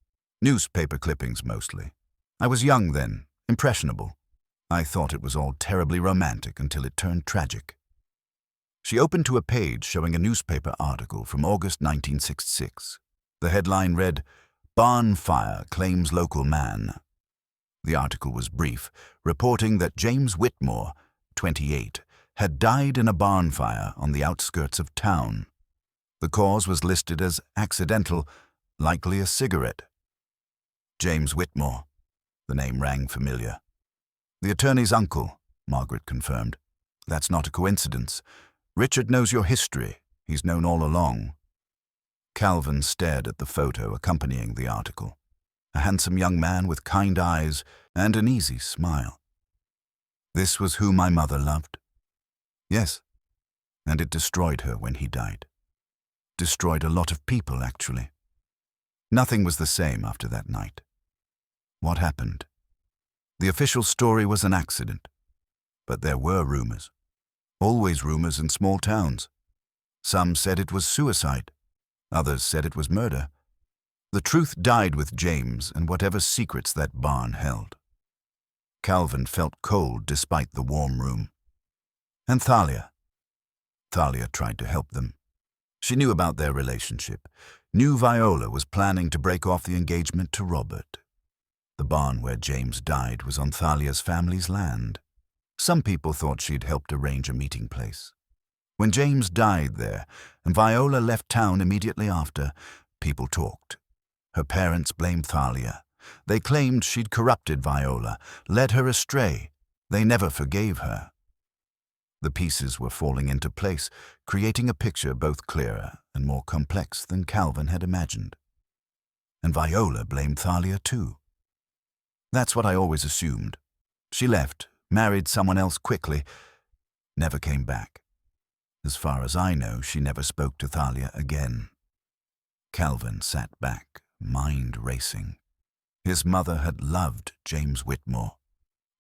Newspaper clippings mostly. I was young then, impressionable. I thought it was all terribly romantic until it turned tragic." She opened to a page showing a newspaper article from August 1966. The headline read, "Barn Fire Claims Local Man." The article was brief, reporting that James Whitmore, 28, had died in a barn fire on the outskirts of town. The cause was listed as accidental, likely a cigarette. James Whitmore. The name rang familiar. "The attorney's uncle," Margaret confirmed. "That's not a coincidence. Richard knows your history. He's known all along." Calven stared at the photo accompanying the article. A handsome young man with kind eyes and an easy smile. "This was who my mother loved?" "Yes. And it destroyed her when he died. Destroyed a lot of people, actually. Nothing was the same after that night." "What happened?" "The official story was an accident. But there were rumors. Always rumors in small towns. Some said it was suicide. Others said it was murder. The truth died with James and whatever secrets that barn held." Calven felt cold despite the warm room. "And Thalia?" "Thalia tried to help them. She knew about their relationship, knew Viola was planning to break off the engagement to Robert. The barn where James died was on Thalia's family's land. Some people thought she'd helped arrange a meeting place. When James died there, and Viola left town immediately after, people talked. Her parents blamed Thalia. They claimed she'd corrupted Viola, led her astray. They never forgave her. The pieces were falling into place, creating a picture both clearer and more complex than Calven had imagined. And Viola blamed Thalia too. That's what I always assumed. She left, married someone else quickly, never came back. As far as I know, she never spoke to Thalia again." Calven sat back, mind racing. His mother had loved James Whitmore.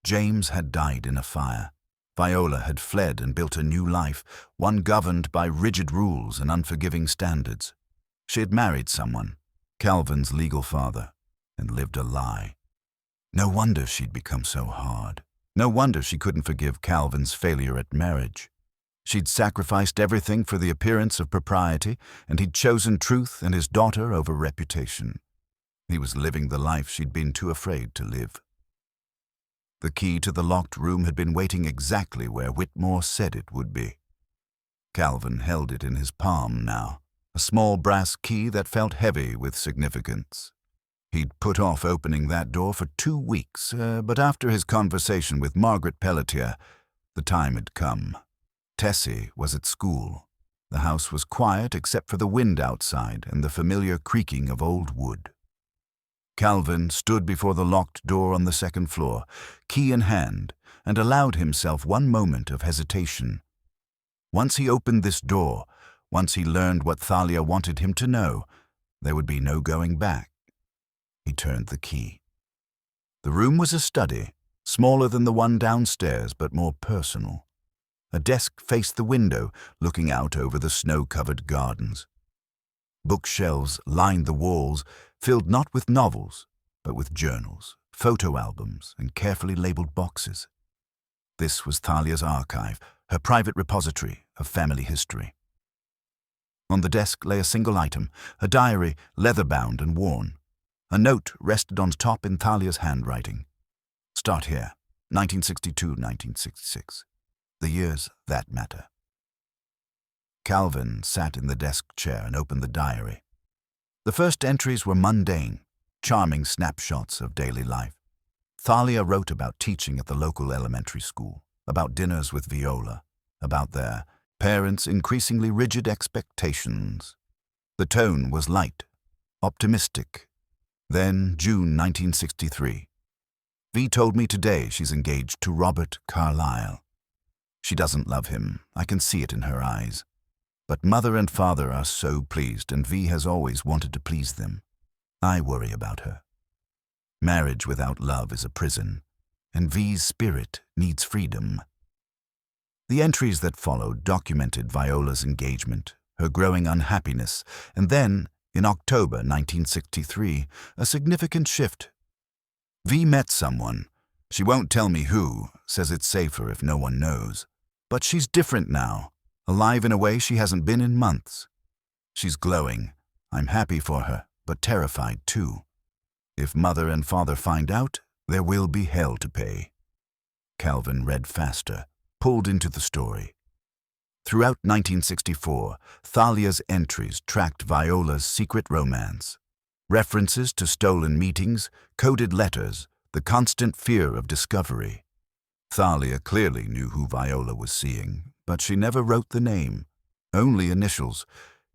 James had died in a fire. Viola had fled and built a new life, one governed by rigid rules and unforgiving standards. She had married someone, Calven's legal father, and lived a lie. No wonder she'd become so hard. No wonder she couldn't forgive Calven's failure at marriage. She'd sacrificed everything for the appearance of propriety, and he'd chosen truth and his daughter over reputation. He was living the life she'd been too afraid to live. The key to the locked room had been waiting exactly where Whitmore said it would be. Calven held it in his palm now, a small brass key that felt heavy with significance. He'd put off opening that door for 2 weeks, but after his conversation with Margaret Pelletier, the time had come. Tessie was at school. The house was quiet except for the wind outside and the familiar creaking of old wood. Calven stood before the locked door on the second floor, key in hand, and allowed himself one moment of hesitation. Once he opened this door, once he learned what Thalia wanted him to know, there would be no going back. He turned the key. The room was a study, smaller than the one downstairs but more personal. A desk faced the window, looking out over the snow-covered gardens. Bookshelves lined the walls, filled not with novels, but with journals, photo albums, and carefully labeled boxes. This was Thalia's archive, her private repository of family history. On the desk lay a single item, a diary, leather-bound and worn. A note rested on top in Thalia's handwriting. Start here, 1962-1966. The years that matter. Calven sat in the desk chair and opened the diary. The first entries were mundane, charming snapshots of daily life. Thalia wrote about teaching at the local elementary school, about dinners with Viola, about their parents' increasingly rigid expectations. The tone was light, optimistic. Then, June 1963. V told me today she's engaged to Robert Carlyle. She doesn't love him, I can see it in her eyes. But mother and father are so pleased, and V has always wanted to please them. I worry about her. Marriage without love is a prison, and V's spirit needs freedom. The entries that followed documented Viola's engagement, her growing unhappiness, and then, in October 1963, a significant shift. V met someone. She won't tell me who, says it's safer if no one knows. But she's different now, alive in a way she hasn't been in months. She's glowing. I'm happy for her, but terrified too. If mother and father find out, there will be hell to pay. Calven read faster, pulled into the story. Throughout 1964, Thalia's entries tracked Viola's secret romance. References to stolen meetings, coded letters, the constant fear of discovery. Thalia clearly knew who Viola was seeing, but she never wrote the name. Only initials,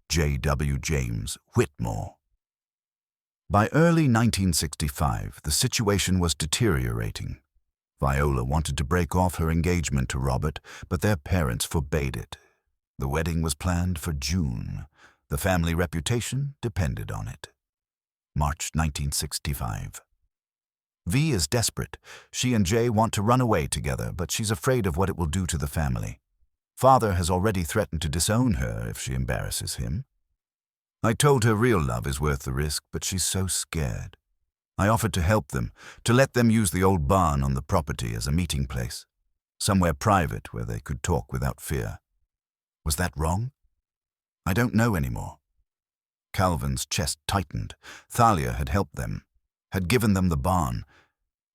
J.W. James Whitmore. By early 1965, the situation was deteriorating. Viola wanted to break off her engagement to Robert, but their parents forbade it. The wedding was planned for June. The family reputation depended on it. March 1965. V is desperate. She and Jay want to run away together, but she's afraid of what it will do to the family. Father has already threatened to disown her if she embarrasses him. I told her real love is worth the risk, but she's so scared. I offered to help them, to let them use the old barn on the property as a meeting place, somewhere private where they could talk without fear. Was that wrong? I don't know anymore. Calven's chest tightened. Thalia had helped them, had given them the barn,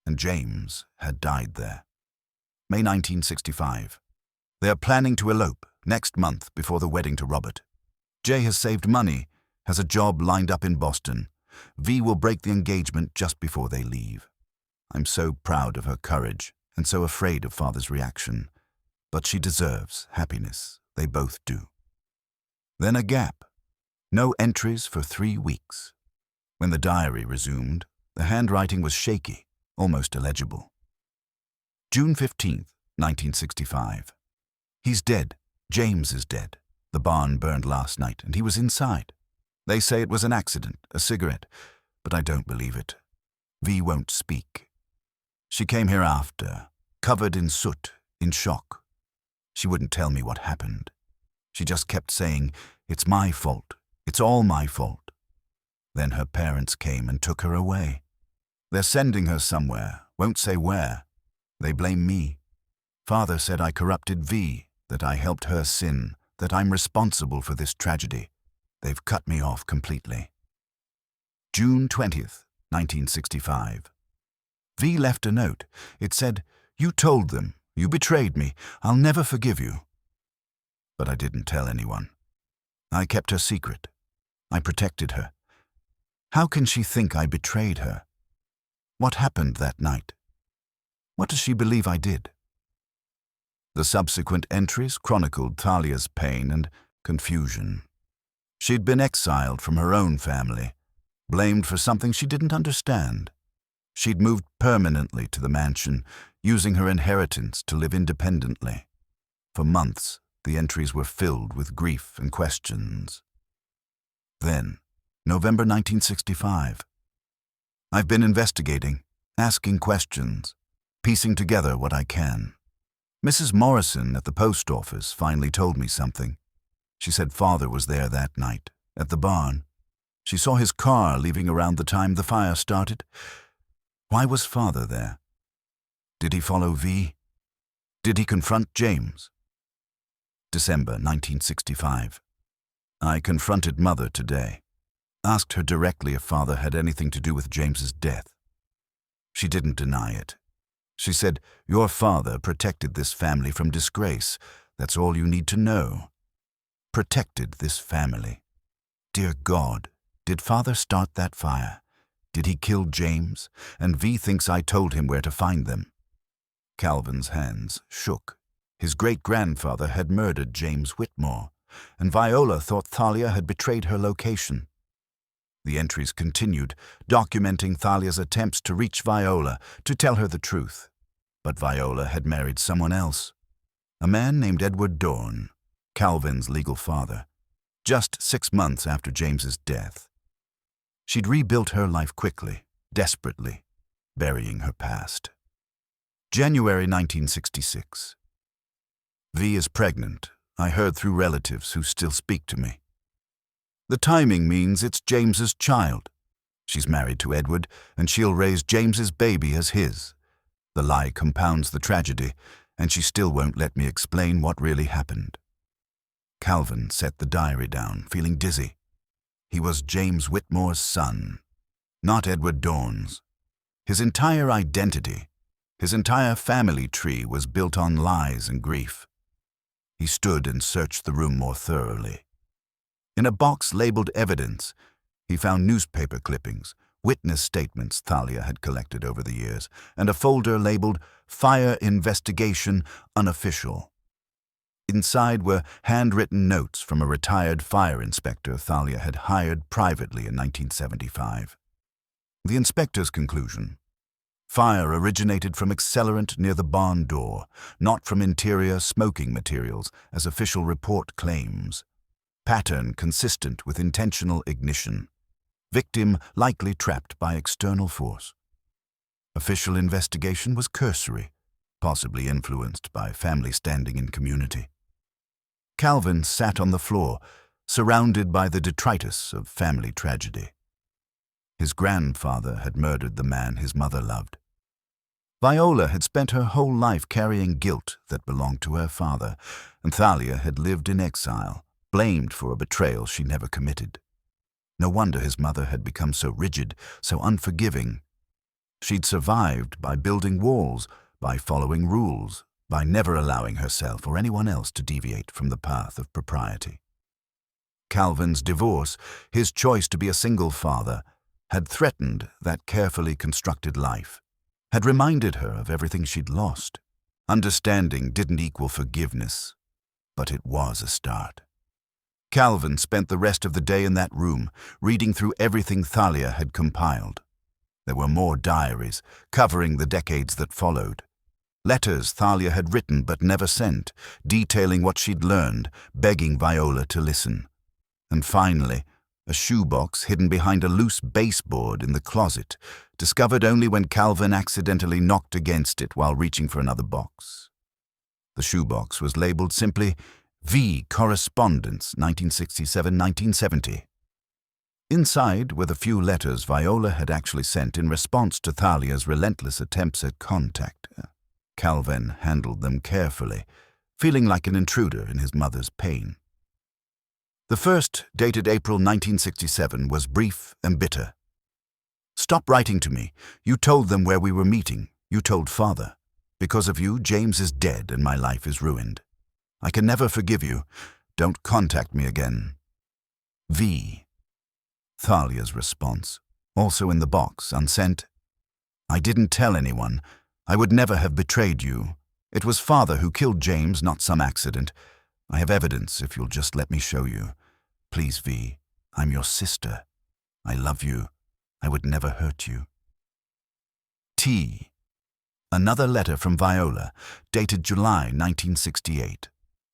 and James had died there. May 1965. They are planning to elope next month before the wedding to Robert. Jay has saved money, has a job lined up in Boston. V will break the engagement just before they leave. I'm so proud of her courage and so afraid of Father's reaction. But she deserves happiness. They both do. Then a gap. No entries for 3 weeks. When the diary resumed, the handwriting was shaky, almost illegible. June 15th, 1965. He's dead. James is dead. The barn burned last night, and he was inside. They say it was an accident, a cigarette, but I don't believe it. V won't speak. She came here after, covered in soot, in shock. She wouldn't tell me what happened. She just kept saying, "It's my fault. It's all my fault." Then her parents came and took her away. They're sending her somewhere, won't say where. They blame me. Father said I corrupted V, that I helped her sin, that I'm responsible for this tragedy. They've cut me off completely. June 20th, 1965. V left a note. It said, "You told them. You betrayed me. I'll never forgive you." But I didn't tell anyone. I kept her secret. I protected her. How can she think I betrayed her? What happened that night? What does she believe I did? The subsequent entries chronicled Thalia's pain and confusion. She'd been exiled from her own family, blamed for something she didn't understand. She'd moved permanently to the mansion, using her inheritance to live independently. For months, the entries were filled with grief and questions. Then, November 1965. I've been investigating, asking questions, piecing together what I can. Mrs. Morrison at the post office finally told me something. She said Father was there that night, at the barn. She saw his car leaving around the time the fire started. Why was Father there? Did he follow V? Did he confront James? December 1965. I confronted Mother today, asked her directly if Father had anything to do with James's death. She didn't deny it. She said, "Your father protected this family from disgrace. That's all you need to know." Protected this family. Dear God, did Father start that fire? Did he kill James? And V thinks I told him where to find them. Calvin's hands shook. His great-grandfather had murdered James Whitmore, and Viola thought Thalia had betrayed her location. The entries continued, documenting Thalia's attempts to reach Viola, to tell her the truth. But Viola had married someone else, a man named Edward Dorne, Calvin's legal father, just 6 months after James's death. She'd rebuilt her life quickly, desperately, burying her past. January 1966. V is pregnant, I heard through relatives who still speak to me. The timing means it's James's child. She's married to Edward, and she'll raise James's baby as his. The lie compounds the tragedy, and she still won't let me explain what really happened. Calvin set the diary down, feeling dizzy. He was James Whitmore's son, not Edward Dorne's. His entire identity, his entire family tree was built on lies and grief. He stood and searched the room more thoroughly. In a box labeled evidence, he found newspaper clippings, witness statements Thalia had collected over the years, and a folder labeled Fire Investigation Unofficial. Inside were handwritten notes from a retired fire inspector Thalia had hired privately in 1975. The inspector's conclusion: fire originated from accelerant near the barn door, not from interior smoking materials, as official report claims. Pattern consistent with intentional ignition. Victim likely trapped by external force. Official investigation was cursory, possibly influenced by family standing in community. Calvin sat on the floor, surrounded by the detritus of family tragedy. His grandfather had murdered the man his mother loved. Viola had spent her whole life carrying guilt that belonged to her father, and Thalia had lived in exile, blamed for a betrayal she never committed. No wonder his mother had become so rigid, so unforgiving. She'd survived by building walls, by following rules, by never allowing herself or anyone else to deviate from the path of propriety. Calvin's divorce, his choice to be a single father, had threatened that carefully constructed life, had reminded her of everything she'd lost. Understanding didn't equal forgiveness, but it was a start. Calvin spent the rest of the day in that room, reading through everything Thalia had compiled. There were more diaries, covering the decades that followed. Letters Thalia had written but never sent, detailing what she'd learned, begging Viola to listen. And finally, a shoebox hidden behind a loose baseboard in the closet, discovered only when Calvin accidentally knocked against it while reaching for another box. The shoebox was labeled simply V Correspondence 1967-1970. Inside were the few letters Viola had actually sent in response to Thalia's relentless attempts at contact. Calvin handled them carefully, feeling like an intruder in his mother's pain. The first, dated April 1967, was brief and bitter. "Stop writing to me. You told them where we were meeting. You told Father. Because of you, James is dead and my life is ruined. I can never forgive you. Don't contact me again. V." Thalia's response, also in the box, unsent: "I didn't tell anyone. I would never have betrayed you. It was Father who killed James, not some accident. I have evidence if you'll just let me show you. Please, V, I'm your sister. I love you. I would never hurt you. T. Another letter from Viola, dated July 1968.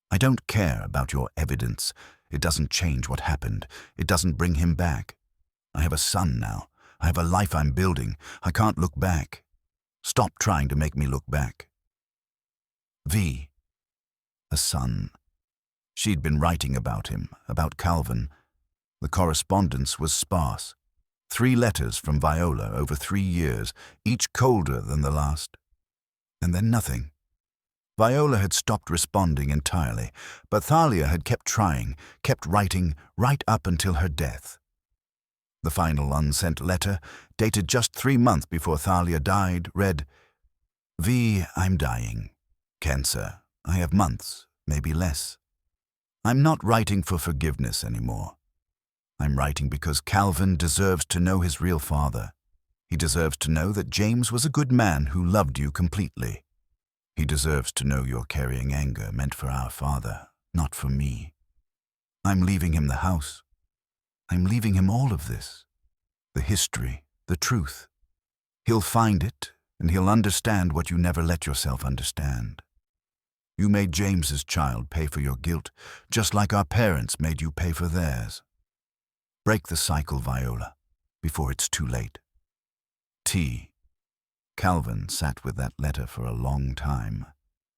I don't care about your evidence. It doesn't change what happened. It doesn't bring him back. I have a son now. I have a life I'm building. I can't look back. Stop trying to make me look back. V. A son. She'd been writing about him, about Calven. The correspondence was sparse. 3 letters from Viola over 3 years, each colder than the last. And then nothing. Viola had stopped responding entirely, but Thalia had kept trying, kept writing, right up until her death. The final unsent letter, dated just 3 months before Thalia died, read, V, I'm dying. Cancer. I have months, maybe less. I'm not writing for forgiveness anymore. I'm writing because Calven deserves to know his real father. He deserves to know that James was a good man who loved you completely. He deserves to know you're carrying anger meant for our father, not for me. I'm leaving him the house. I'm leaving him all of this. The history, the truth. He'll find it, and he'll understand what you never let yourself understand. You made James's child pay for your guilt, just like our parents made you pay for theirs. Break the cycle, Viola, before it's too late. T. Calven sat with that letter for a long time,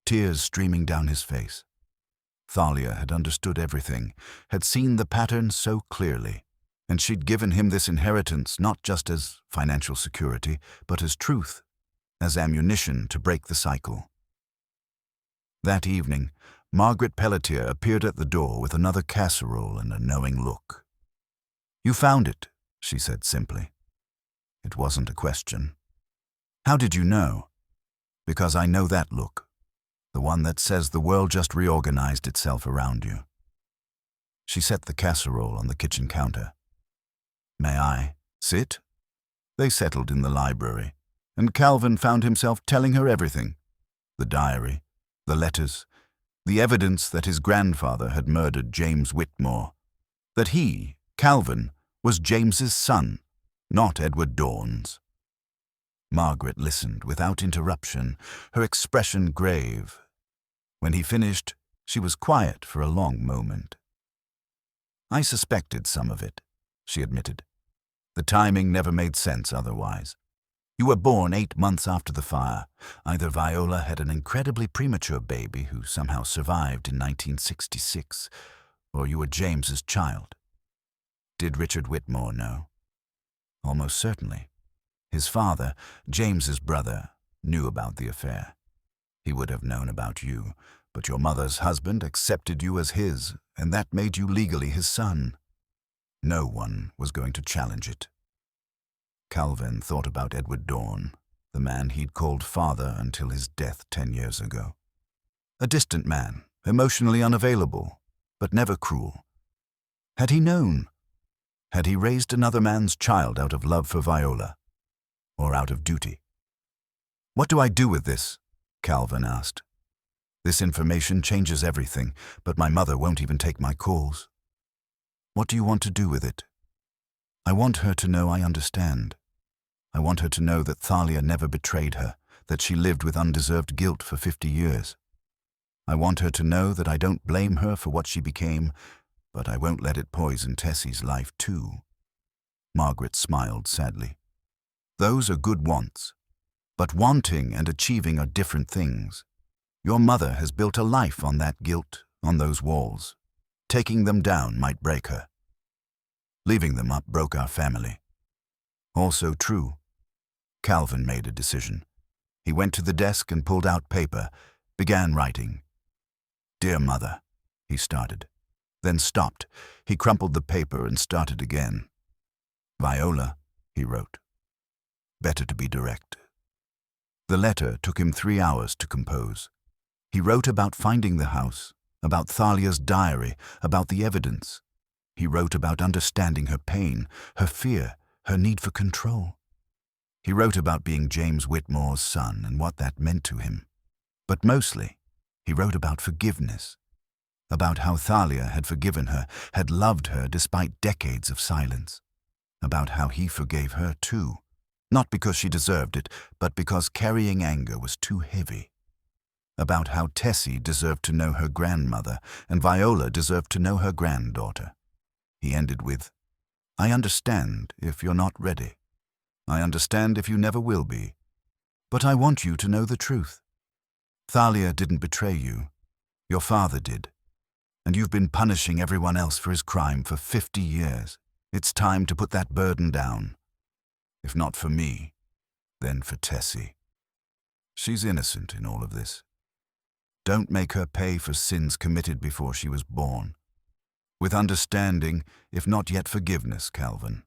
tears streaming down his face. Thalia had understood everything, had seen the pattern so clearly, and she'd given him this inheritance not just as financial security, but as truth, as ammunition to break the cycle. That evening, Margaret Pelletier appeared at the door with another casserole and a knowing look. You found it, she said simply. It wasn't a question. How did you know? Because I know that look, the one that says the world just reorganized itself around you. She set the casserole on the kitchen counter. May I sit? They settled in the library, and Calven found himself telling her everything. The diary, the letters, the evidence that his grandfather had murdered James Whitmore, that he, Calven, was James's son, not Edward Dorne's. Margaret listened without interruption, her expression grave. When he finished, she was quiet for a long moment. I suspected some of it, she admitted. The timing never made sense otherwise. You were born 8 months after the fire. Either Viola had an incredibly premature baby who somehow survived in 1966, or you were James's child. Did Richard Whitmore know? Almost certainly. His father, James's brother, knew about the affair. He would have known about you, but your mother's husband accepted you as his, and that made you legally his son. No one was going to challenge it. Calven thought about Edward Dorne, the man he'd called father until his death 10 years ago. A distant man, emotionally unavailable, but never cruel. Had he known? Had he raised another man's child out of love for Viola? Or out of duty? What do I do with this? Calven asked. This information changes everything, but my mother won't even take my calls. What do you want to do with it? I want her to know I understand. I want her to know that Thalia never betrayed her, that she lived with undeserved guilt for 50 years. I want her to know that I don't blame her for what she became, but I won't let it poison Tessie's life too. Margaret smiled sadly. Those are good wants, but wanting and achieving are different things. Your mother has built a life on that guilt, on those walls. Taking them down might break her. Leaving them up broke our family. Also true. Calven made a decision. He went to the desk and pulled out paper, began writing. Dear Mother, he started, then stopped. He crumpled the paper and started again. Viola, he wrote. Better to be direct. The letter took him 3 hours to compose. He wrote about finding the house, about Thalia's diary, about the evidence. He wrote about understanding her pain, her fear, her need for control. He wrote about being James Whitmore's son and what that meant to him. But mostly, he wrote about forgiveness, about how Thalia had forgiven her, had loved her despite decades of silence, about how he forgave her too, not because she deserved it, but because carrying anger was too heavy, about how Tessie deserved to know her grandmother and Viola deserved to know her granddaughter. He ended with, "I understand if you're not ready. I understand if you never will be. But I want you to know the truth. Thalia didn't betray you. Your father did. And you've been punishing everyone else for his crime for 50 years. It's time to put that burden down. If not for me, then for Tessie. She's innocent in all of this. Don't make her pay for sins committed before she was born. With understanding, if not yet forgiveness, Calven."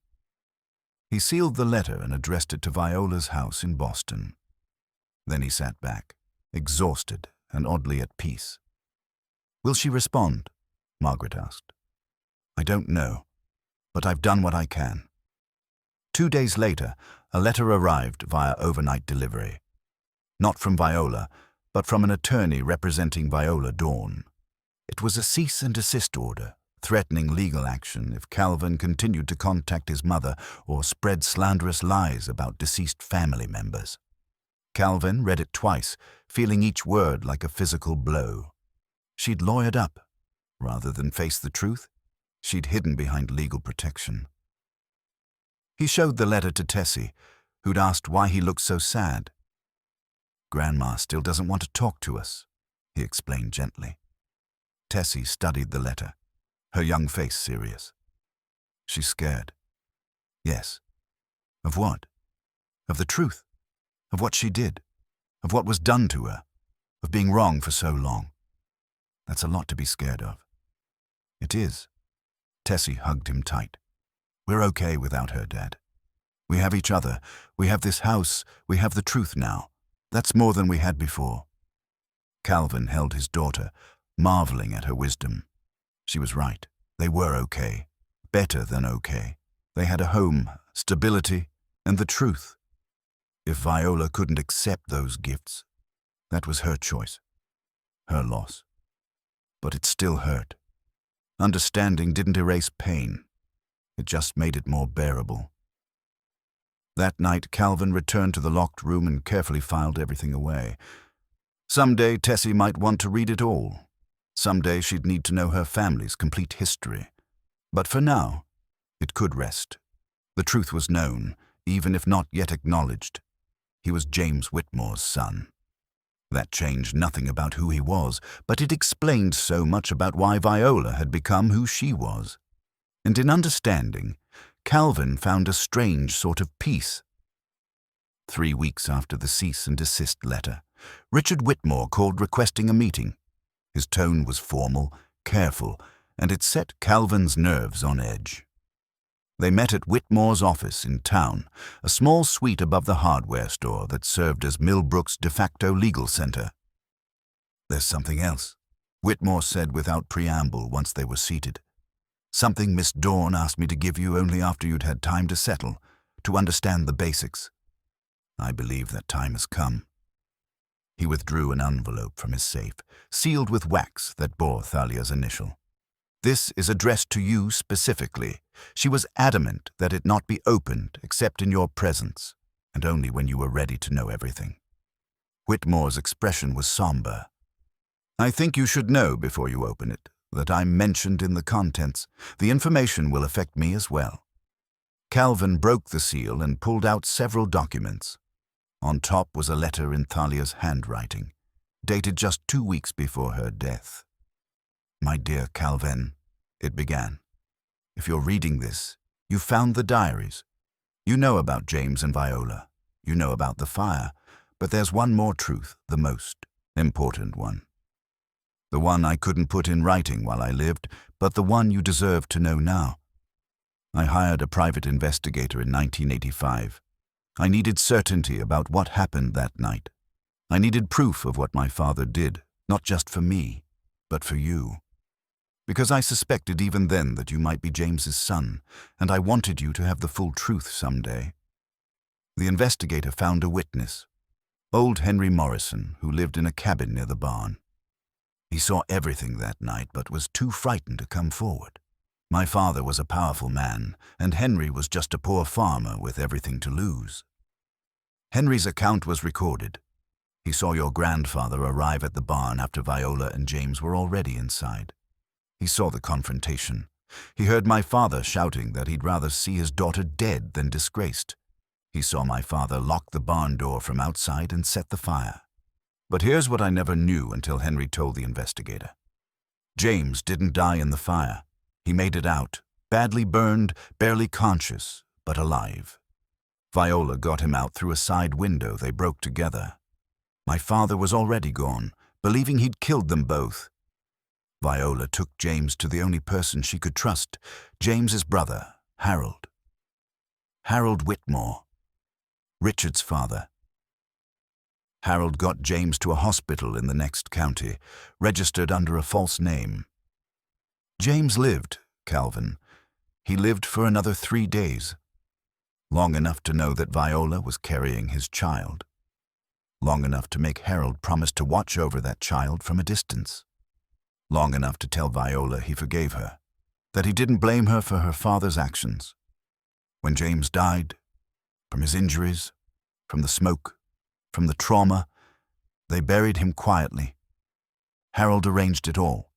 He sealed the letter and addressed it to Viola's house in Boston. Then he sat back, exhausted and oddly at peace. "Will she respond?" Margaret asked. "I don't know, but I've done what I can." 2 days later, a letter arrived via overnight delivery. Not from Viola, but from an attorney representing Viola Dorne. It was a cease and desist order, threatening legal action if Calven continued to contact his mother or spread slanderous lies about deceased family members. Calven read it twice, feeling each word like a physical blow. She'd lawyered up. Rather than face the truth, she'd hidden behind legal protection. He showed the letter to Tessie, who'd asked why he looked so sad. "Grandma still doesn't want to talk to us," he explained gently. Tessie studied the letter, her young face serious. "She's scared." "Yes. Of what?" "Of the truth. Of what she did. Of what was done to her. Of being wrong for so long. That's a lot to be scared of." "It is." Tessie hugged him tight. "We're okay without her, Dad. We have each other. We have this house. We have the truth now. That's more than we had before." Calven held his daughter, marveling at her wisdom. She was right. They were okay. Better than okay. They had a home, stability, and the truth. If Viola couldn't accept those gifts, that was her choice. Her loss. But it still hurt. Understanding didn't erase pain. It just made it more bearable. That night, Calven returned to the locked room and carefully filed everything away. Someday, Tessie might want to read it all. Someday, she'd need to know her family's complete history. But for now, it could rest. The truth was known, even if not yet acknowledged. He was James Whitmore's son. That changed nothing about who he was, but it explained so much about why Viola had become who she was. And in understanding, Calven found a strange sort of peace. 3 weeks after the cease and desist letter, Richard Whitmore called requesting a meeting. His tone was formal, careful, and it set Calven's nerves on edge. They met at Whitmore's office in town, a small suite above the hardware store that served as Millbrook's de facto legal center. "There's something else," Whitmore said without preamble once they were seated. "Something Miss Dorne asked me to give you only after you'd had time to settle, to understand the basics. I believe that time has come." He withdrew an envelope from his safe, sealed with wax that bore Thalia's initial. "This is addressed to you specifically. She was adamant that it not be opened except in your presence, and only when you were ready to know everything." Whitmore's expression was somber. "I think you should know before you open it that I'm mentioned in the contents. The information will affect me as well." Calven broke the seal and pulled out several documents. On top was a letter in Thalia's handwriting, dated just 2 weeks before her death. "My dear Calven," it began, "if you're reading this, you found the diaries. You know about James and Viola. You know about the fire. But there's one more truth, the most important one. The one I couldn't put in writing while I lived, but the one you deserve to know now. I hired a private investigator in 1985. I needed certainty about what happened that night. I needed proof of what my father did, not just for me, but for you. Because I suspected even then that you might be James's son, and I wanted you to have the full truth someday. The investigator found a witness, old Henry Morrison, who lived in a cabin near the barn. He saw everything that night but was too frightened to come forward. My father was a powerful man, and Henry was just a poor farmer with everything to lose. Henry's account was recorded. He saw your grandfather arrive at the barn after Viola and James were already inside. He saw the confrontation. He heard my father shouting that he'd rather see his daughter dead than disgraced. He saw my father lock the barn door from outside and set the fire. But here's what I never knew until Henry told the investigator. James didn't die in the fire. He made it out, badly burned, barely conscious, but alive. Viola got him out through a side window they broke together. My father was already gone, believing he'd killed them both. Viola took James to the only person she could trust, James's brother, Harold. Harold Whitmore, Richard's father. Harold got James to a hospital in the next county, registered under a false name. James lived, Calvin. He lived for another 3 days. Long enough to know that Viola was carrying his child. Long enough to make Harold promise to watch over that child from a distance. Long enough to tell Viola he forgave her, that he didn't blame her for her father's actions. When James died, from his injuries, from the smoke, from the trauma, they buried him quietly. Harold arranged it all.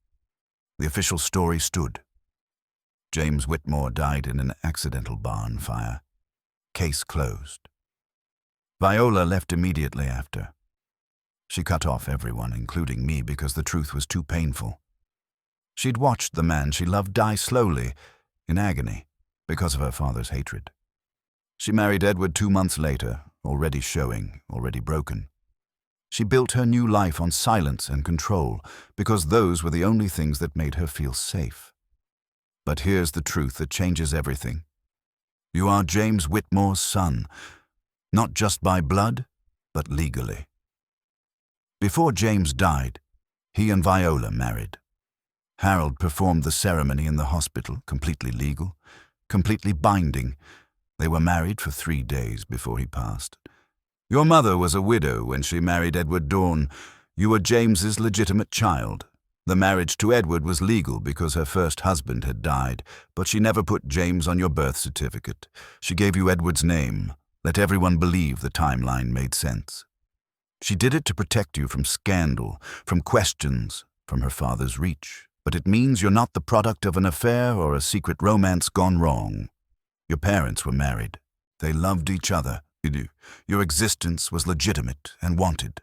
The official story stood. James Whitmore died in an accidental barn fire. Case closed. Viola left immediately after. She cut off everyone, including me, because the truth was too painful. She'd watched the man she loved die slowly, in agony, because of her father's hatred. She married Edward 2 months later, already showing, already broken. She built her new life on silence and control, because those were the only things that made her feel safe. But here's the truth that changes everything. You are James Whitmore's son, not just by blood, but legally. Before James died, he and Viola married. Harold performed the ceremony in the hospital, completely legal, completely binding. They were married for 3 days before he passed. Your mother was a widow when she married Edward Dorne. You were James's legitimate child. The marriage to Edward was legal because her first husband had died, but she never put James on your birth certificate. She gave you Edward's name. Let everyone believe the timeline made sense. She did it to protect you from scandal, from questions, from her father's reach. But it means you're not the product of an affair or a secret romance gone wrong. Your parents were married. They loved each other. Your existence was legitimate and wanted.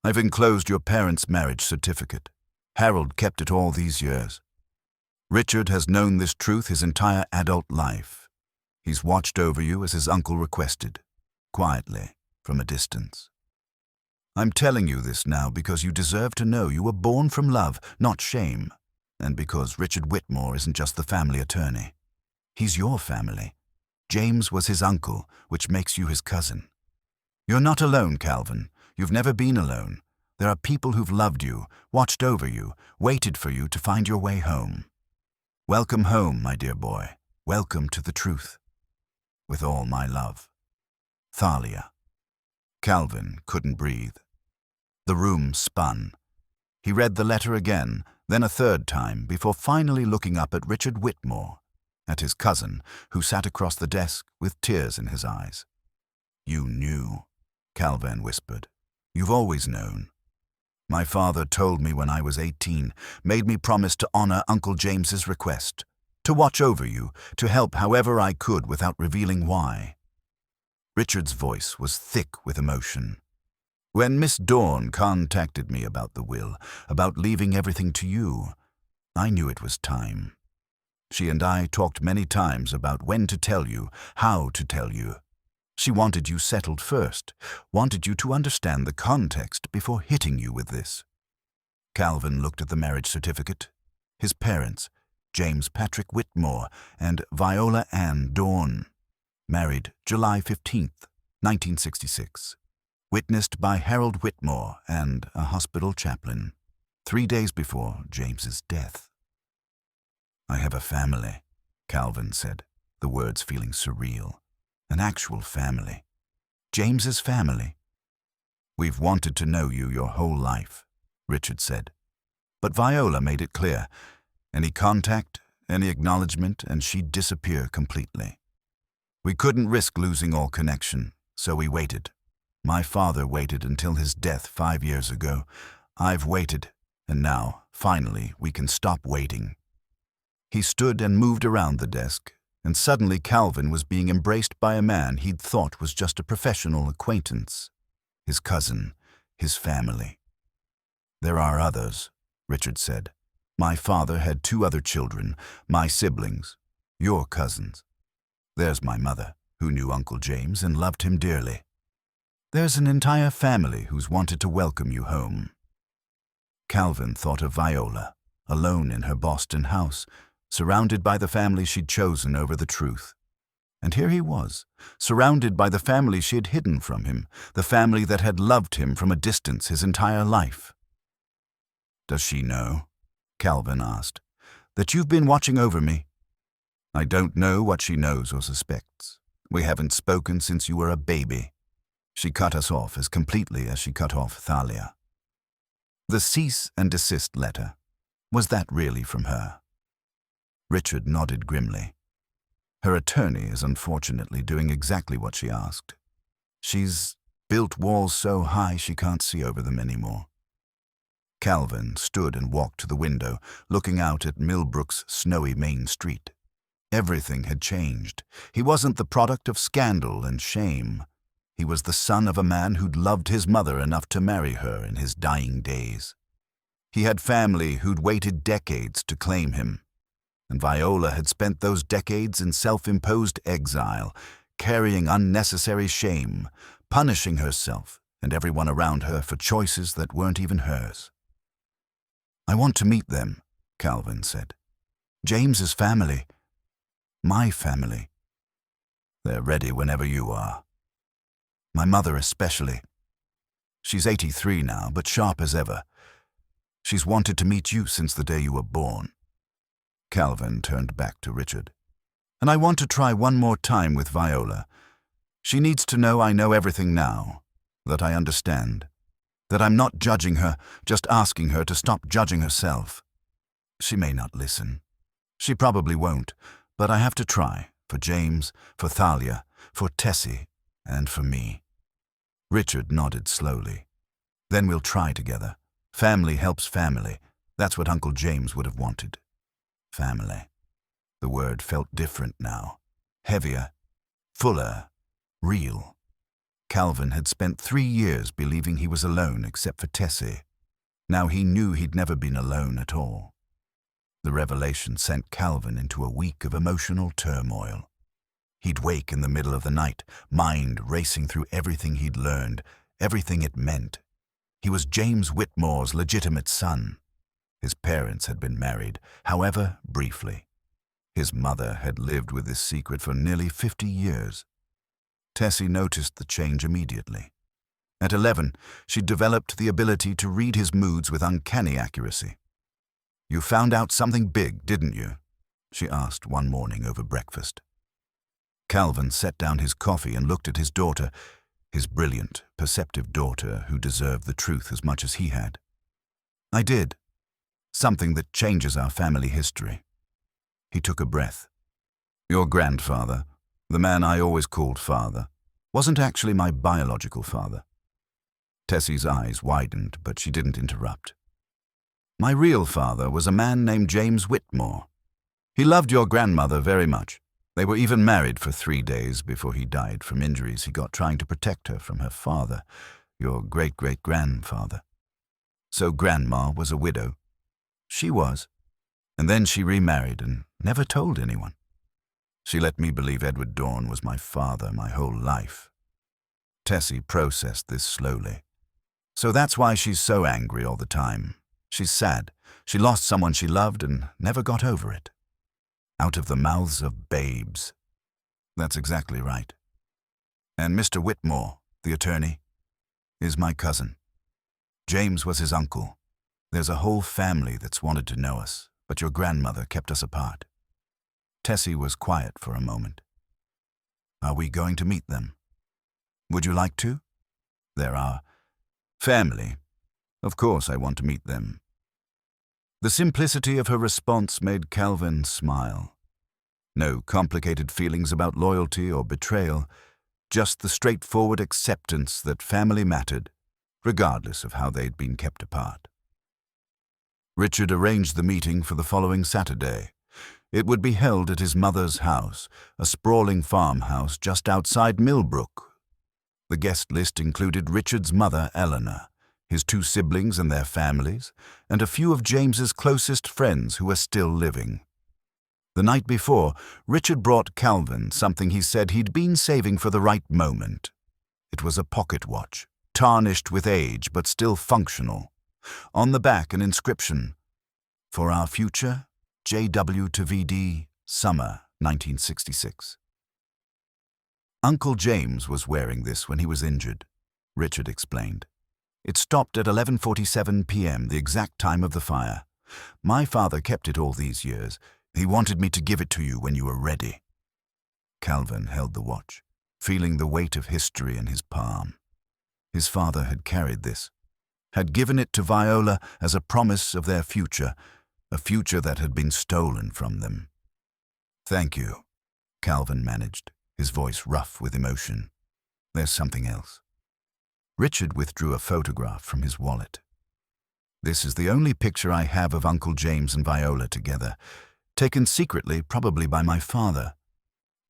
I've enclosed your parents' marriage certificate. Harold kept it all these years. Richard has known this truth his entire adult life. He's watched over you as his uncle requested, quietly, from a distance. I'm telling you this now because you deserve to know you were born from love, not shame, and because Richard Whitmore isn't just the family attorney. He's your family. James was his uncle, which makes you his cousin. You're not alone, Calvin. You've never been alone. There are people who've loved you, watched over you, waited for you to find your way home. Welcome home, my dear boy. Welcome to the truth. With all my love. Thalia. Calvin couldn't breathe. The room spun. He read the letter again, then a third time, before finally looking up at Richard Whitmore, at his cousin, who sat across the desk with tears in his eyes. You knew, Calvin whispered. You've always known. My father told me when I was 18, made me promise to honor Uncle James's request, to watch over you, to help however I could without revealing why. Richard's voice was thick with emotion. When Miss Dorne contacted me about the will, about leaving everything to you, I knew it was time. She and I talked many times about when to tell you, how to tell you. She wanted you settled first, wanted you to understand the context before hitting you with this. Calvin looked at the marriage certificate. His parents, James Patrick Whitmore and Viola Ann Dorne. Married July 15th, 1966. Witnessed by Harold Whitmore and a hospital chaplain, 3 days before James's death. I have a family, Calvin said, the words feeling surreal. An actual family. James's family. We've wanted to know you your whole life, Richard said. But Viola made it clear. Any contact, any acknowledgement, and she'd disappear completely. We couldn't risk losing all connection, so we waited. My father waited until his death 5 years ago. I've waited, and now, finally, we can stop waiting. He stood and moved around the desk, and suddenly Calvin was being embraced by a man he'd thought was just a professional acquaintance. His cousin, his family. "There are others," Richard said. "My father had 2 other children, my siblings, your cousins. There's my mother, who knew Uncle James and loved him dearly. There's an entire family who's wanted to welcome you home." Calvin thought of Viola, alone in her Boston house, surrounded by the family she'd chosen over the truth. And here he was, surrounded by the family she had hidden from him, the family that had loved him from a distance his entire life. "Does she know?" Calvin asked. "That you've been watching over me?" "I don't know what she knows or suspects. We haven't spoken since you were a baby. She cut us off as completely as she cut off Thalia." The cease and desist letter, was that really from her? Richard nodded grimly. Her attorney is unfortunately doing exactly what she asked. She's built walls so high she can't see over them anymore. Calvin stood and walked to the window, looking out at Millbrook's snowy Main Street. Everything had changed. He wasn't the product of scandal and shame. He was the son of a man who'd loved his mother enough to marry her in his dying days. He had family who'd waited decades to claim him. And Viola had spent those decades in self-imposed exile, carrying unnecessary shame, punishing herself and everyone around her for choices that weren't even hers. "I want to meet them," Calvin said. "James's family. My family." "They're ready whenever you are." "My mother especially. She's 83 now, but sharp as ever. She's wanted to meet you since the day you were born." Calvin turned back to Richard. "And I want to try one more time with Viola. She needs to know I know everything now, that I understand, that I'm not judging her, just asking her to stop judging herself. She may not listen. She probably won't, but I have to try, for James, for Thalia, for Tessie, and for me." Richard nodded slowly. "Then we'll try together. Family helps family. That's what Uncle James would have wanted. Family." The word felt different now. Heavier, fuller, real. Calvin had spent 3 years believing he was alone except for Tessie. Now he knew he'd never been alone at all. The revelation sent Calvin into a week of emotional turmoil. He'd wake in the middle of the night, mind racing through everything he'd learned, everything it meant. He was James Whitmore's legitimate son. His parents had been married, however briefly. His mother had lived with this secret for nearly 50 years. Tessie noticed the change immediately. At 11, she'd developed the ability to read his moods with uncanny accuracy. "You found out something big, didn't you?" she asked one morning over breakfast. Calvin set down his coffee and looked at his daughter, his brilliant, perceptive daughter who deserved the truth as much as he had. "I did. Something that changes our family history." He took a breath. "Your grandfather, the man I always called father, wasn't actually my biological father." Tessie's eyes widened, but she didn't interrupt. "My real father was a man named James Whitmore. He loved your grandmother very much. They were even married for 3 days before he died from injuries he got trying to protect her from her father, your great-great-grandfather. So Grandma was a widow. She was. And then she remarried and never told anyone. She let me believe Edward Dorne was my father my whole life." Tessie processed this slowly. "So that's why she's so angry all the time. She's sad. She lost someone she loved and never got over it. Out of the mouths of babes." "That's exactly right. And Mr. Whitmore, the attorney, is my cousin. James was his uncle. There's a whole family that's wanted to know us, but your grandmother kept us apart." Tessie was quiet for a moment. "Are we going to meet them? Would you like to?" "There are family. Of course I want to meet them. The simplicity of her response made Calven smile. No complicated feelings about loyalty or betrayal, just the straightforward acceptance that family mattered, regardless of how they'd been kept apart. Richard arranged the meeting for the following Saturday. It would be held at his mother's house, a sprawling farmhouse just outside Millbrook. The guest list included Richard's mother, Eleanor, his 2 siblings and their families, and a few of James's closest friends who were still living. The night before, Richard brought Calven something he said he'd been saving for the right moment. It was a pocket watch, tarnished with age but still functional. On the back, an inscription, "For our future, JW to VD, summer 1966. Uncle James was wearing this when he was injured, Richard explained. It stopped at 11:47 p.m., the exact time of the fire. My father kept it all these years. He wanted me to give it to you when you were ready. Calven held the watch, feeling the weight of history in his palm. His father had carried this, had given it to Viola as a promise of their future, a future that had been stolen from them. Thank you, Calven managed, his voice rough with emotion. There's something else. Richard withdrew a photograph from his wallet. This is the only picture I have of Uncle James and Viola together, taken secretly, probably by my father.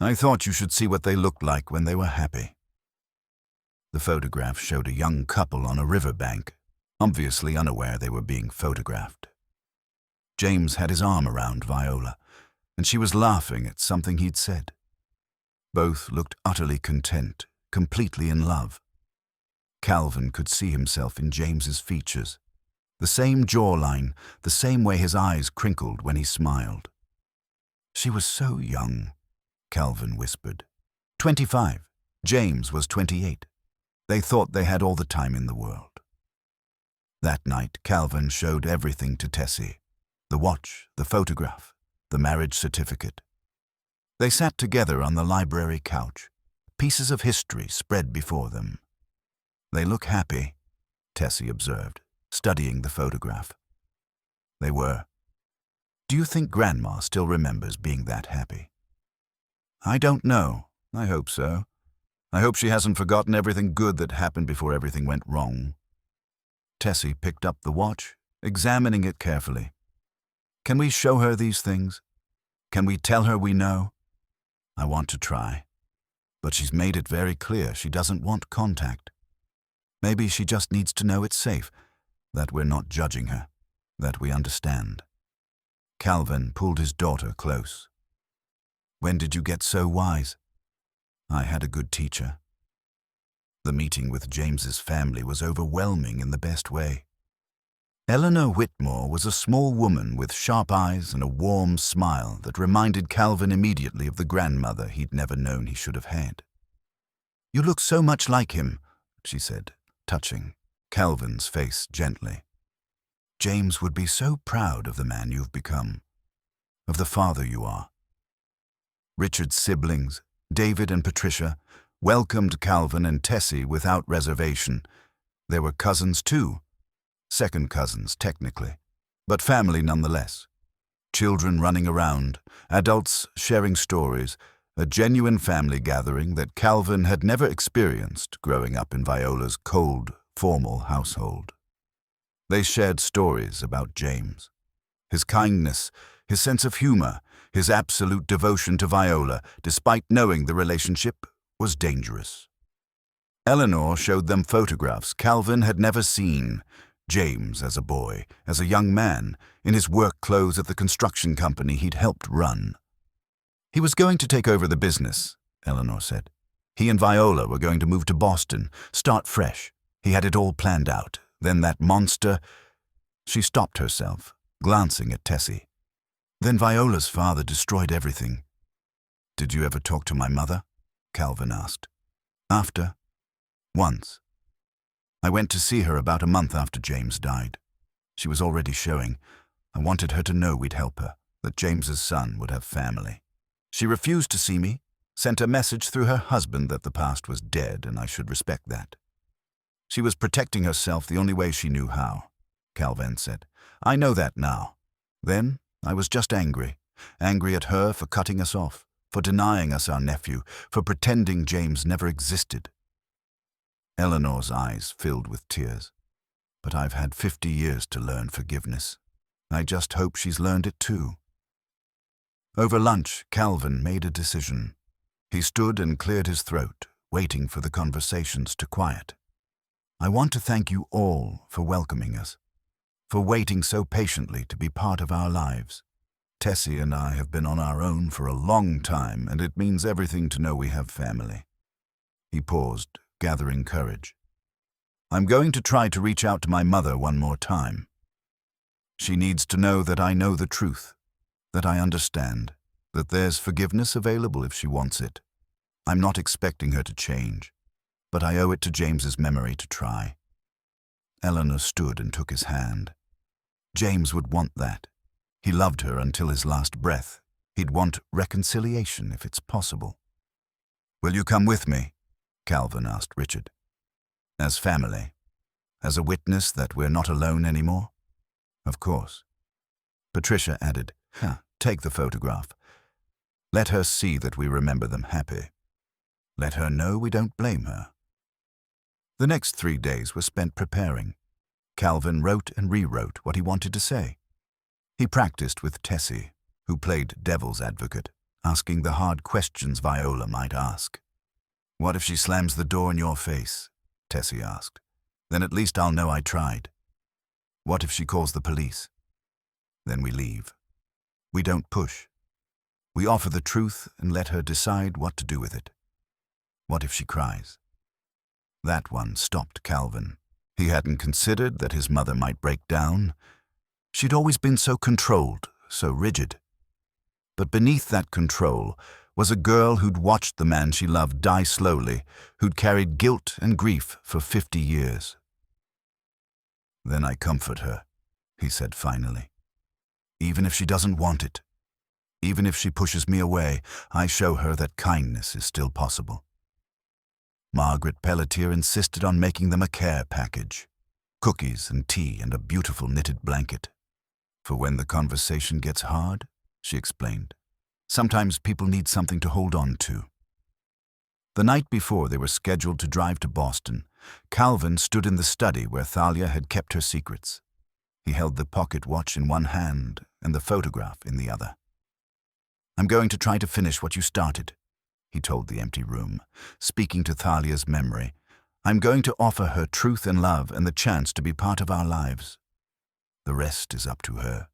I thought you should see what they looked like when they were happy. The photograph showed a young couple on a riverbank, obviously unaware they were being photographed. James had his arm around Viola, and she was laughing at something he'd said. Both looked utterly content, completely in love. Calven could see himself in James's features, the same jawline, the same way his eyes crinkled when he smiled. She was so young, Calven whispered. 25. James was 28. They thought they had all the time in the world. That night, Calven showed everything to Tessie. The watch, the photograph, the marriage certificate. They sat together on the library couch, pieces of history spread before them. They look happy, Tessie observed, studying the photograph. They were. Do you think Grandma still remembers being that happy? I don't know. I hope so. I hope she hasn't forgotten everything good that happened before everything went wrong. Tessie picked up the watch, examining it carefully. Can we show her these things? Can we tell her we know? I want to try. But she's made it very clear she doesn't want contact. Maybe she just needs to know it's safe, that we're not judging her, that we understand. Calven pulled his daughter close. When did you get so wise? I had a good teacher. The meeting with James's family was overwhelming in the best way. Eleanor Whitmore was a small woman with sharp eyes and a warm smile that reminded Calven immediately of the grandmother he'd never known he should have had. You look so much like him, she said, touching Calven's face gently. James would be so proud of the man you've become, of the father you are. Richard's siblings, David and Patricia, welcomed Calven and Tessie without reservation. They were cousins too, second cousins technically, but family nonetheless. Children running around, adults sharing stories, a genuine family gathering that Calven had never experienced growing up in Viola's cold, formal household. They shared stories about James, his kindness, his sense of humor, his absolute devotion to Viola, despite knowing the relationship was dangerous. Eleanor showed them photographs Calven had never seen, James as a boy, as a young man, in his work clothes at the construction company he'd helped run. He was going to take over the business, Eleanor said. He and Viola were going to move to Boston, start fresh. He had it all planned out. Then that monster... She stopped herself, glancing at Tessie. Then Viola's father destroyed everything. Did you ever talk to my mother? Calven asked. After? Once. I went to see her about a month after James died. She was already showing. I wanted her to know we'd help her, that James's son would have family. She refused to see me, sent a message through her husband that the past was dead and I should respect that. She was protecting herself the only way she knew how, Calven said. I know that now. Then I was just angry. Angry at her for cutting us off, for denying us our nephew, for pretending James never existed. Eleanor's eyes filled with tears. But I've had 50 years to learn forgiveness. I just hope she's learned it too. Over lunch, Calven made a decision. He stood and cleared his throat, waiting for the conversations to quiet. I want to thank you all for welcoming us, for waiting so patiently to be part of our lives. Tessie and I have been on our own for a long time, and it means everything to know we have family. He paused, gathering courage. I'm going to try to reach out to my mother one more time. She needs to know that I know the truth, that I understand, that there's forgiveness available if she wants it. I'm not expecting her to change, but I owe it to James's memory to try. Eleanor stood and took his hand. James would want that. He loved her until his last breath. He'd want reconciliation if it's possible. Will you come with me? Calven asked Richard. As family? As a witness that we're not alone anymore? Of course. Patricia added, take the photograph. Let her see that we remember them happy. Let her know we don't blame her. The next 3 days were spent preparing. Calven wrote and rewrote what he wanted to say. He practiced with Tessie, who played devil's advocate, asking the hard questions Viola might ask. What if she slams the door in your face? Tessie asked. Then at least I'll know I tried. What if she calls the police? Then we leave. We don't push. We offer the truth and let her decide what to do with it. What if she cries? That one stopped Calven. He hadn't considered that his mother might break down. She'd always been so controlled, so rigid. But beneath that control was a girl who'd watched the man she loved die slowly, who'd carried guilt and grief for 50 years. Then I comfort her, he said finally. Even if she doesn't want it, even if she pushes me away, I show her that kindness is still possible. Margaret Pelletier insisted on making them a care package, cookies and tea and a beautiful knitted blanket. For when the conversation gets hard, she explained. Sometimes people need something to hold on to. The night before they were scheduled to drive to Boston, Calven stood in the study where Thalia had kept her secrets. He held the pocket watch in one hand and the photograph in the other. I'm going to try to finish what you started, he told the empty room, speaking to Thalia's memory. I'm going to offer her truth and love and the chance to be part of our lives. The rest is up to her.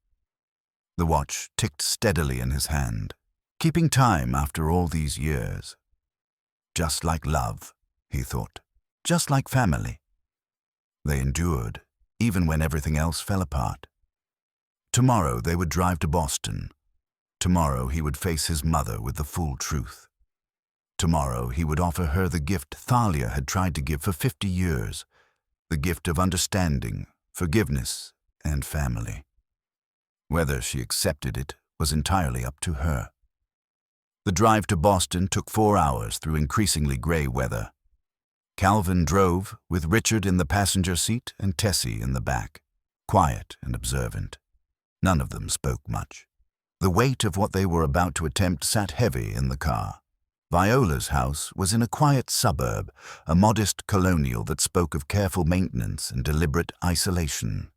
The watch ticked steadily in his hand, keeping time after all these years. Just like love, he thought, just like family. They endured, even when everything else fell apart. Tomorrow they would drive to Boston. Tomorrow he would face his mother with the full truth. Tomorrow he would offer her the gift Thalia had tried to give for 50 years, the gift of understanding, forgiveness, and family. Whether she accepted it was entirely up to her. The drive to Boston took 4 hours through increasingly gray weather. Calven drove, with Richard in the passenger seat and Tessie in the back, quiet and observant. None of them spoke much. The weight of what they were about to attempt sat heavy in the car. Viola's house was in a quiet suburb, a modest colonial that spoke of careful maintenance and deliberate isolation.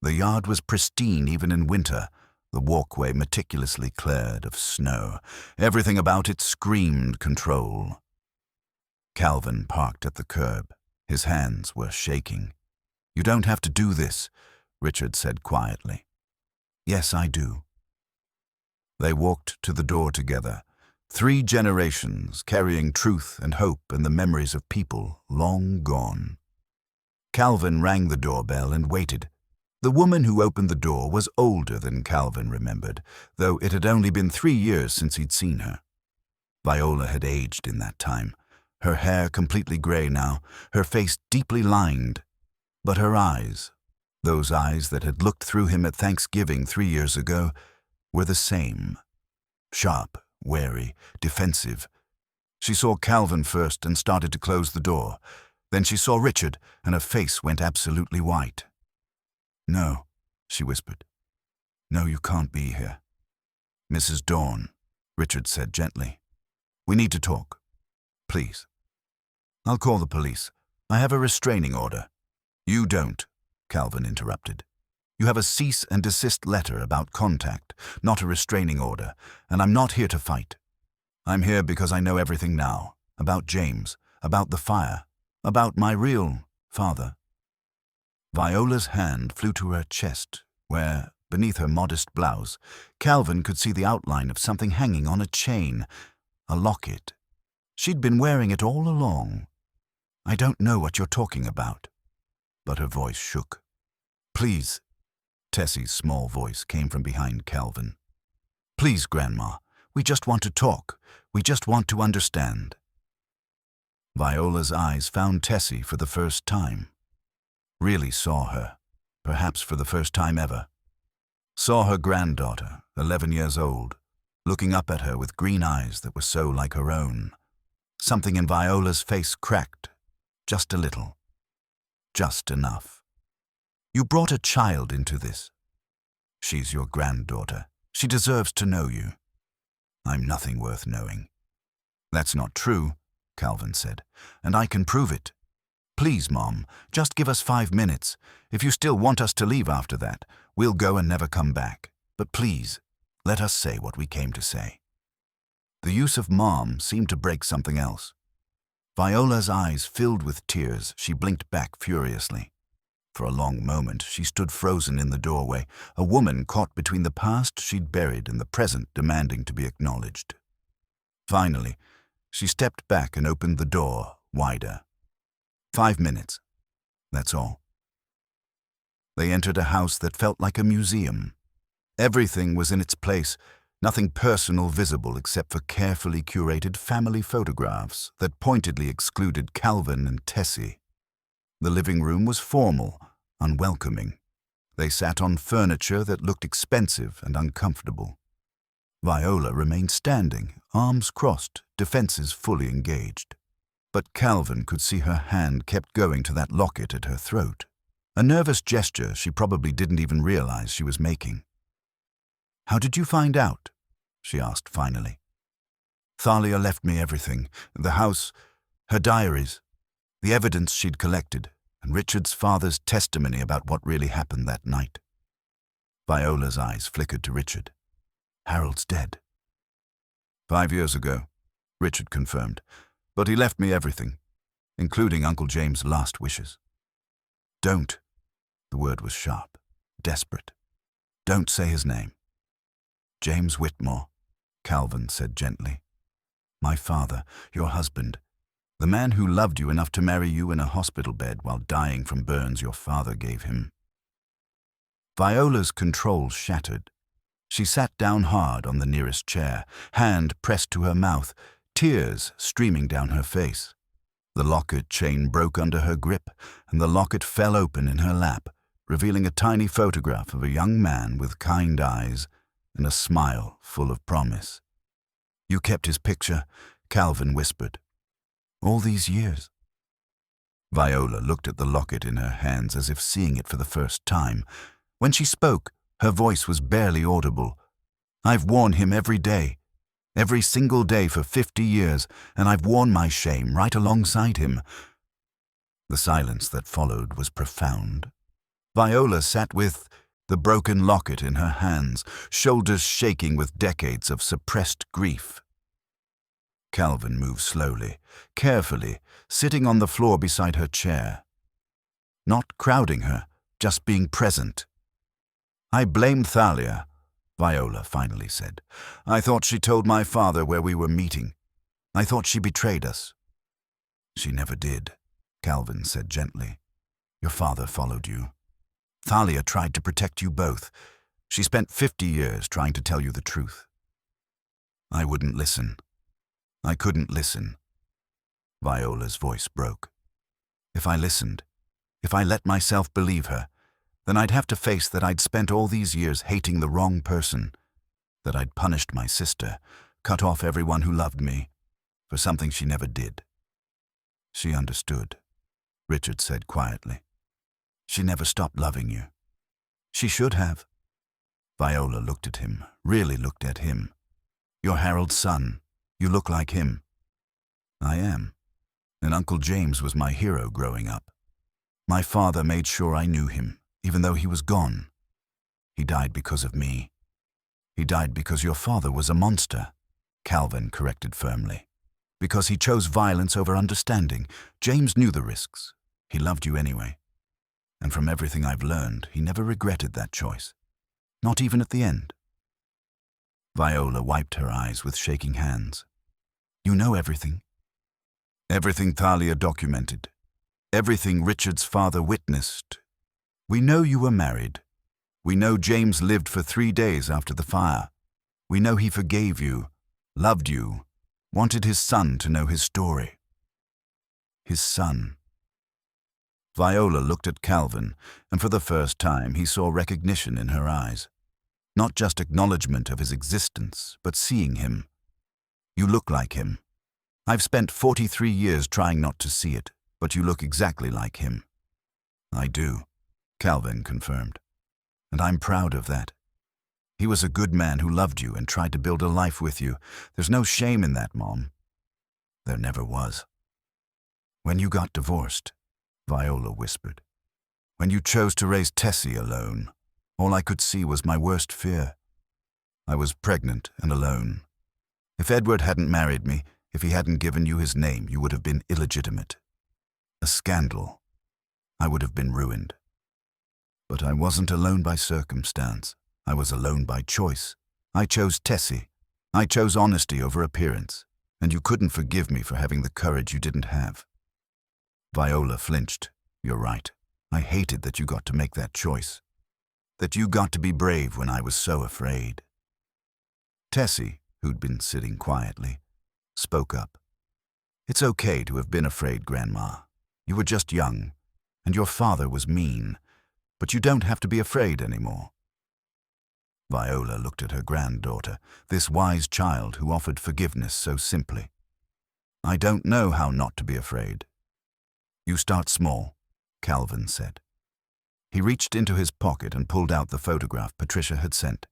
The yard was pristine even in winter, the walkway meticulously cleared of snow. Everything about it screamed control. Calven parked at the curb. His hands were shaking. You don't have to do this, Richard said quietly. Yes, I do. They walked to the door together. 3 generations carrying truth and hope and the memories of people long gone. Calven rang the doorbell and waited. The woman who opened the door was older than Calven remembered, though it had only been 3 years since he'd seen her. Viola had aged in that time, her hair completely gray now, her face deeply lined. But her eyes, those eyes that had looked through him at Thanksgiving 3 years ago, were the same. Sharp, wary, defensive. She saw Calven first and started to close the door. Then she saw Richard, and her face went absolutely white. No, she whispered. No, you can't be here. Mrs. Dorne, Richard said gently. We need to talk. Please. I'll call the police. I have a restraining order. You don't, Calven interrupted. You have a cease and desist letter about contact, not a restraining order, and I'm not here to fight. I'm here because I know everything now, about James, about the fire, about my real father. Viola's hand flew to her chest, where, beneath her modest blouse, Calven could see the outline of something hanging on a chain, a locket. She'd been wearing it all along. I don't know what you're talking about. But her voice shook. Please. Tessie's small voice came from behind Calven. Please, Grandma. We just want to talk. We just want to understand. Viola's eyes found Tessie for the first time. Really saw her, perhaps for the first time ever. Saw her granddaughter, 11 years old, looking up at her with green eyes that were so like her own. Something in Viola's face cracked, just a little. Just enough. You brought a child into this. She's your granddaughter. She deserves to know you. I'm nothing worth knowing. That's not true, Calven said, and I can prove it. Please, Mom, just give us 5 minutes. If you still want us to leave after that, we'll go and never come back. But please, let us say what we came to say. The use of Mom seemed to break something else. Viola's eyes filled with tears. She blinked back furiously. For a long moment, she stood frozen in the doorway, a woman caught between the past she'd buried and the present demanding to be acknowledged. Finally, she stepped back and opened the door wider. 5 minutes. That's all. They entered a house that felt like a museum. Everything was in its place, nothing personal visible except for carefully curated family photographs that pointedly excluded Calven and Tessie. The living room was formal, unwelcoming. They sat on furniture that looked expensive and uncomfortable. Viola remained standing, arms crossed, defenses fully engaged. But Calven could see her hand kept going to that locket at her throat, a nervous gesture she probably didn't even realize she was making. How did you find out? She asked finally. Thalia left me everything, the house, her diaries, the evidence she'd collected, and Richard's father's testimony about what really happened that night. Viola's eyes flickered to Richard. Harold's dead. 5 years ago, Richard confirmed, but he left me everything, including Uncle James' last wishes. Don't. The word was sharp, desperate. Don't say his name. James Whitmore, Calven said gently. My father, your husband, the man who loved you enough to marry you in a hospital bed while dying from burns your father gave him. Viola's control shattered. She sat down hard on the nearest chair, hand pressed to her mouth, tears streaming down her face. The locket chain broke under her grip, and the locket fell open in her lap, revealing a tiny photograph of a young man with kind eyes and a smile full of promise. You kept his picture, Calven whispered. All these years. Viola looked at the locket in her hands as if seeing it for the first time. When she spoke, her voice was barely audible. I've worn him every day. Every single day for 50 years, and I've worn my shame right alongside him. The silence that followed was profound. Viola sat with the broken locket in her hands, shoulders shaking with decades of suppressed grief. Calven moved slowly, carefully, sitting on the floor beside her chair. Not crowding her, just being present. I blame Thalia, Viola finally said. I thought she told my father where we were meeting. I thought she betrayed us. She never did, Calven said gently. Your father followed you. Thalia tried to protect you both. She spent 50 years trying to tell you the truth. I wouldn't listen. I couldn't listen. Viola's voice broke. If I listened, if I let myself believe her, then I'd have to face that I'd spent all these years hating the wrong person, that I'd punished my sister, cut off everyone who loved me, for something she never did. She understood, Richard said quietly. She never stopped loving you. She should have. Viola looked at him, really looked at him. "You're Harold's son. You look like him." "I am. And Uncle James was my hero growing up. My father made sure I knew him, even though he was gone. He died because of me." "He died because your father was a monster," Calven corrected firmly. "Because he chose violence over understanding. James knew the risks. He loved you anyway. And from everything I've learned, he never regretted that choice. Not even at the end." Viola wiped her eyes with shaking hands. "You know everything." "Everything Thalia documented. Everything Richard's father witnessed. We know you were married. We know James lived for 3 days after the fire. We know he forgave you, loved you, wanted his son to know his story." His son. Viola looked at Calven, and for the first time he saw recognition in her eyes. Not just acknowledgement of his existence, but seeing him. "You look like him. I've spent 43 years trying not to see it, but you look exactly like him." "I do," Calven confirmed. "And I'm proud of that. He was a good man who loved you and tried to build a life with you. There's no shame in that, Mom." "There never was." "When you got divorced," Viola whispered, "when you chose to raise Tessie alone, all I could see was my worst fear. I was pregnant and alone. If Edward hadn't married me, if he hadn't given you his name, you would have been illegitimate. A scandal. I would have been ruined. But I wasn't alone by circumstance. I was alone by choice. I chose Tessie. I chose honesty over appearance, and you couldn't forgive me for having the courage you didn't have." Viola flinched. "You're right. I hated that you got to make that choice. That you got to be brave when I was so afraid." Tessie, who'd been sitting quietly, spoke up. "It's okay to have been afraid, Grandma. You were just young, and your father was mean, but you don't have to be afraid anymore." Viola looked at her granddaughter, this wise child who offered forgiveness so simply. "I don't know how not to be afraid." "You start small," Calven said. He reached into his pocket and pulled out the photograph Patricia had sent.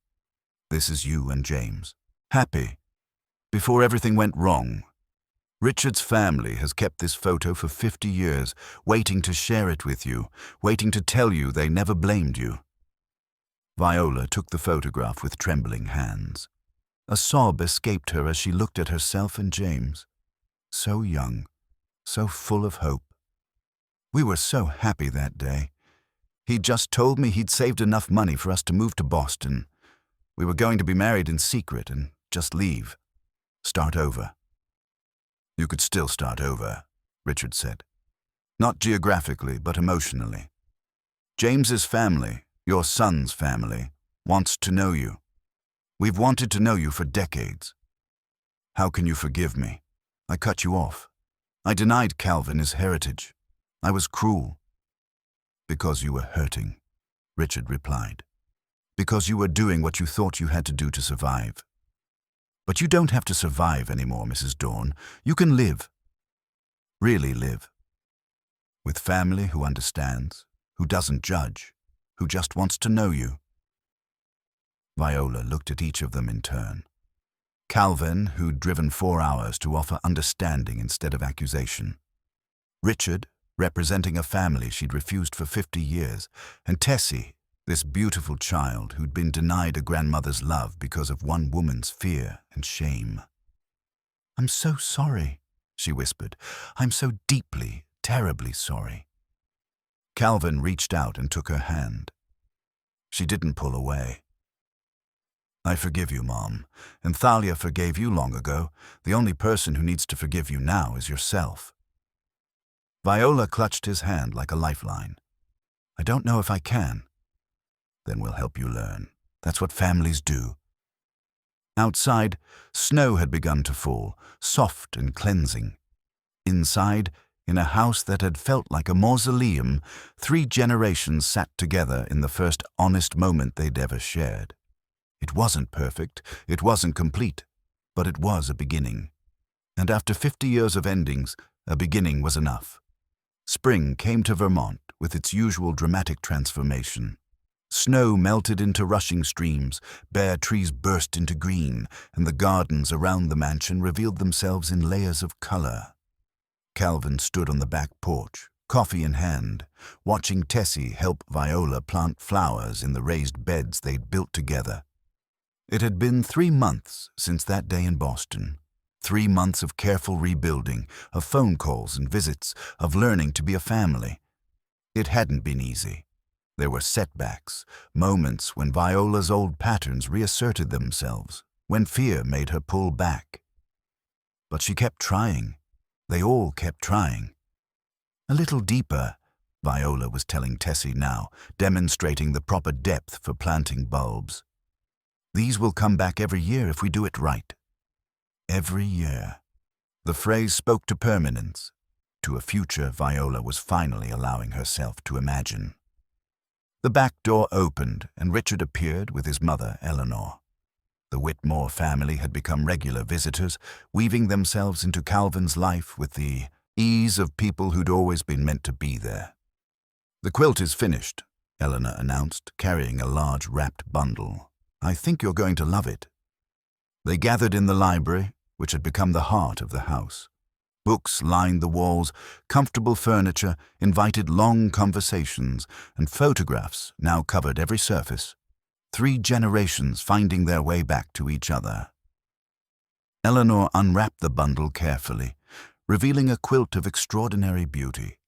"This is you and James. Happy. Before everything went wrong. Richard's family has kept this photo for 50 years, waiting to share it with you, waiting to tell you they never blamed you." Viola took the photograph with trembling hands. A sob escaped her as she looked at herself and James. So young, so full of hope. "We were so happy that day. He just told me he'd saved enough money for us to move to Boston. We were going to be married in secret and just leave. Start over." "You could still start over," Richard said. "Not geographically, but emotionally. James's family, your son's family, wants to know you. We've wanted to know you for decades. How can you forgive me? I cut you off. I denied Calven his heritage. I was cruel." "Because you were hurting," Richard replied. "Because you were doing what you thought you had to do to survive. But you don't have to survive anymore, Mrs. Dorne. You can live. Really live. With family who understands, who doesn't judge, who just wants to know you." Viola looked at each of them in turn. Calven, who'd driven 4 hours to offer understanding instead of accusation. Richard, representing a family she'd refused for 50 years, and Tessie, this beautiful child who'd been denied a grandmother's love because of one woman's fear and shame. "I'm so sorry," she whispered. "I'm so deeply, terribly sorry." Calven reached out and took her hand. She didn't pull away. "I forgive you, Mom, and Thalia forgave you long ago. The only person who needs to forgive you now is yourself." Viola clutched his hand like a lifeline. "I don't know if I can." "Then we'll help you learn. That's what families do." Outside, snow had begun to fall, soft and cleansing. Inside, in a house that had felt like a mausoleum, 3 generations sat together in the first honest moment they'd ever shared. It wasn't perfect, it wasn't complete, but it was a beginning. And after 50 years of endings, a beginning was enough. Spring came to Vermont with its usual dramatic transformation. Snow melted into rushing streams, bare trees burst into green, and the gardens around the mansion revealed themselves in layers of color. Calven stood on the back porch, coffee in hand, watching Tessie help Viola plant flowers in the raised beds they'd built together. It had been 3 months since that day in Boston. 3 months of careful rebuilding, of phone calls and visits, of learning to be a family. It hadn't been easy. There were setbacks, moments when Viola's old patterns reasserted themselves, when fear made her pull back. But she kept trying. They all kept trying. A little deeper, Viola was telling Tessie now, demonstrating the proper depth for planting bulbs. These will come back every year if we do it right. Every year. The phrase spoke to permanence, to a future Viola was finally allowing herself to imagine. The back door opened, and Richard appeared with his mother, Eleanor. The Whitmore family had become regular visitors, weaving themselves into Calven's life with the ease of people who'd always been meant to be there. "The quilt is finished," Eleanor announced, carrying a large wrapped bundle. "I think you're going to love it." They gathered in the library, which had become the heart of the house. Books lined the walls, comfortable furniture invited long conversations, and photographs now covered every surface. 3 generations finding their way back to each other. Eleanor unwrapped the bundle carefully, revealing a quilt of extraordinary beauty.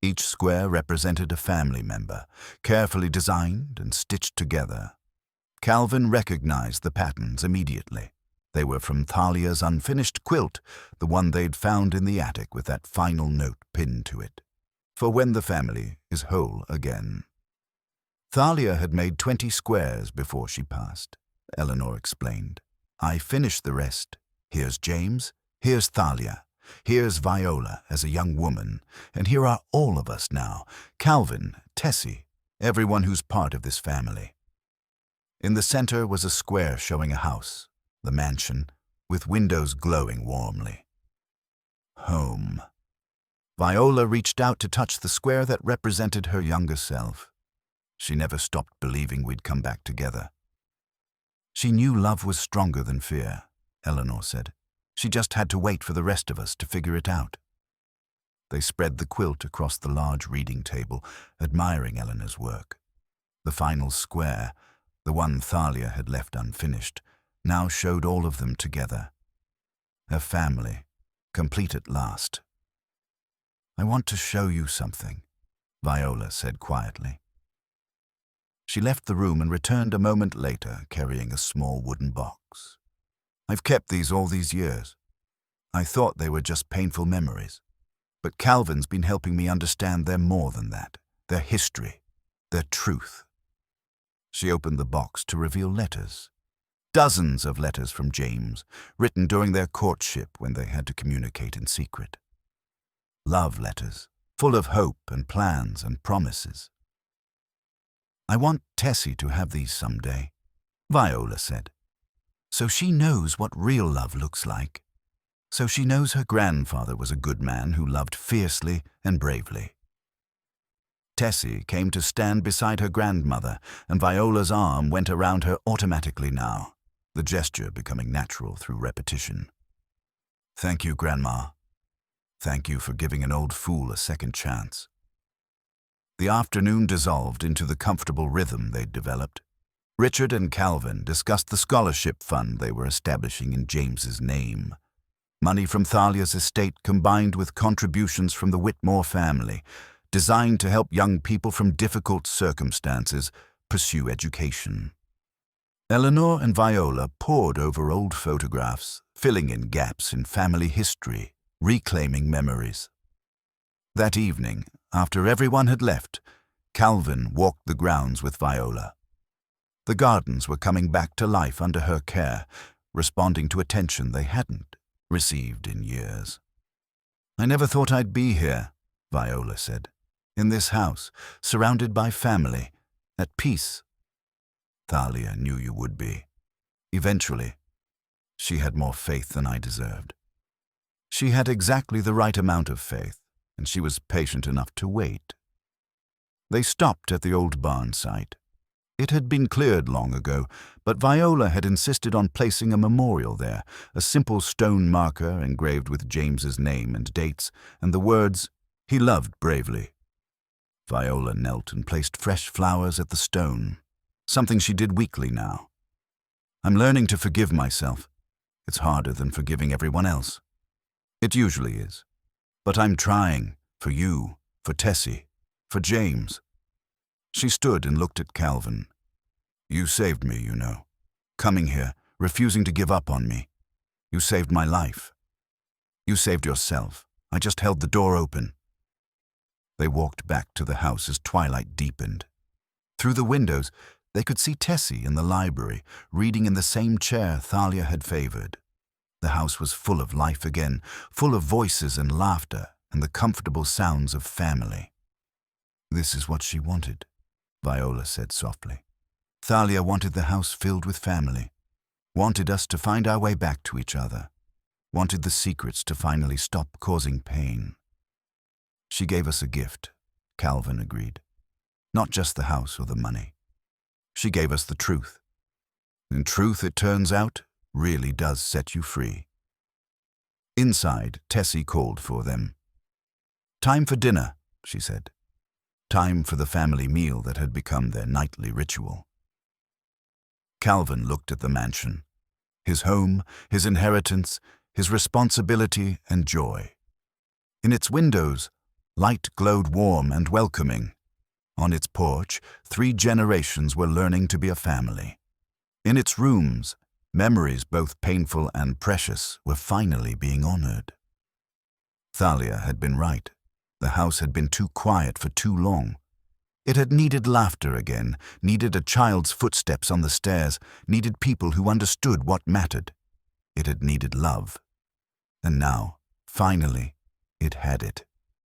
Each square represented a family member, carefully designed and stitched together. Calven recognized the patterns immediately. They were from Thalia's unfinished quilt, the one they'd found in the attic with that final note pinned to it. For when the family is whole again. Thalia had made 20 squares before she passed, Eleanor explained. "I finished the rest. Here's James, here's Thalia, here's Viola as a young woman, and here are all of us now, Calven, Tessie, everyone who's part of this family." In the center was a square showing a house, the mansion, with windows glowing warmly. Home. Viola reached out to touch the square that represented her younger self. She never stopped believing we'd come back together. "She knew love was stronger than fear," Eleanor said. "She just had to wait for the rest of us to figure it out." They spread the quilt across the large reading table, admiring Eleanor's work. The final square, the one Thalia had left unfinished, now showed all of them together. A family, complete at last. "I want to show you something," Viola said quietly. She left the room and returned a moment later, carrying a small wooden box. "I've kept these all these years. I thought they were just painful memories. But Calven's been helping me understand they're more than that. Their history, their truth." She opened the box to reveal letters. Dozens of letters from James, written during their courtship when they had to communicate in secret. Love letters, full of hope and plans and promises. "I want Tessie to have these someday," Viola said. "So she knows what real love looks like. So she knows her grandfather was a good man who loved fiercely and bravely." Tessie came to stand beside her grandmother, and Viola's arm went around her automatically now, the gesture becoming natural through repetition. "Thank you, Grandma. Thank you for giving an old fool a second chance." The afternoon dissolved into the comfortable rhythm they'd developed. Richard and Calven discussed the scholarship fund they were establishing in James's name. Money from Thalia's estate combined with contributions from the Whitmore family, designed to help young people from difficult circumstances pursue education. Eleanor and Viola pored over old photographs, filling in gaps in family history, reclaiming memories. That evening, after everyone had left, Calven walked the grounds with Viola. The gardens were coming back to life under her care, responding to attention they hadn't received in years. "I never thought I'd be here," Viola said. "In this house, surrounded by family, at peace." "Thalia knew you would be. Eventually. She had more faith than I deserved. She had exactly the right amount of faith, and she was patient enough to wait." They stopped at the old barn site. It had been cleared long ago, but Viola had insisted on placing a memorial there, a simple stone marker engraved with James's name and dates, and the words, "He loved bravely." Viola knelt and placed fresh flowers at the stone, something she did weekly now. "I'm learning to forgive myself. It's harder than forgiving everyone else. It usually is. But I'm trying, for you, for Tessie, for James." She stood and looked at Calven. "You saved me, you know. Coming here, refusing to give up on me. You saved my life. You saved yourself. I just held the door open." They walked back to the house as twilight deepened. Through the windows, they could see Tessie in the library, reading in the same chair Thalia had favored. The house was full of life again, full of voices and laughter and the comfortable sounds of family. "This is what she wanted," Viola said softly. "Thalia wanted the house filled with family, wanted us to find our way back to each other, wanted the secrets to finally stop causing pain. She gave us a gift," Calven agreed. "Not just the house or the money. She gave us the truth. And truth, it turns out, really does set you free." Inside, Tessie called for them. "Time for dinner," she said. Time for the family meal that had become their nightly ritual. Calven looked at the mansion. His home, his inheritance, his responsibility and joy. In its windows, light glowed warm and welcoming. On its porch, 3 generations were learning to be a family. In its rooms, memories both painful and precious were finally being honored. Thalia had been right. The house had been too quiet for too long. It had needed laughter again, needed a child's footsteps on the stairs, needed people who understood what mattered. It had needed love. And now, finally, it had it.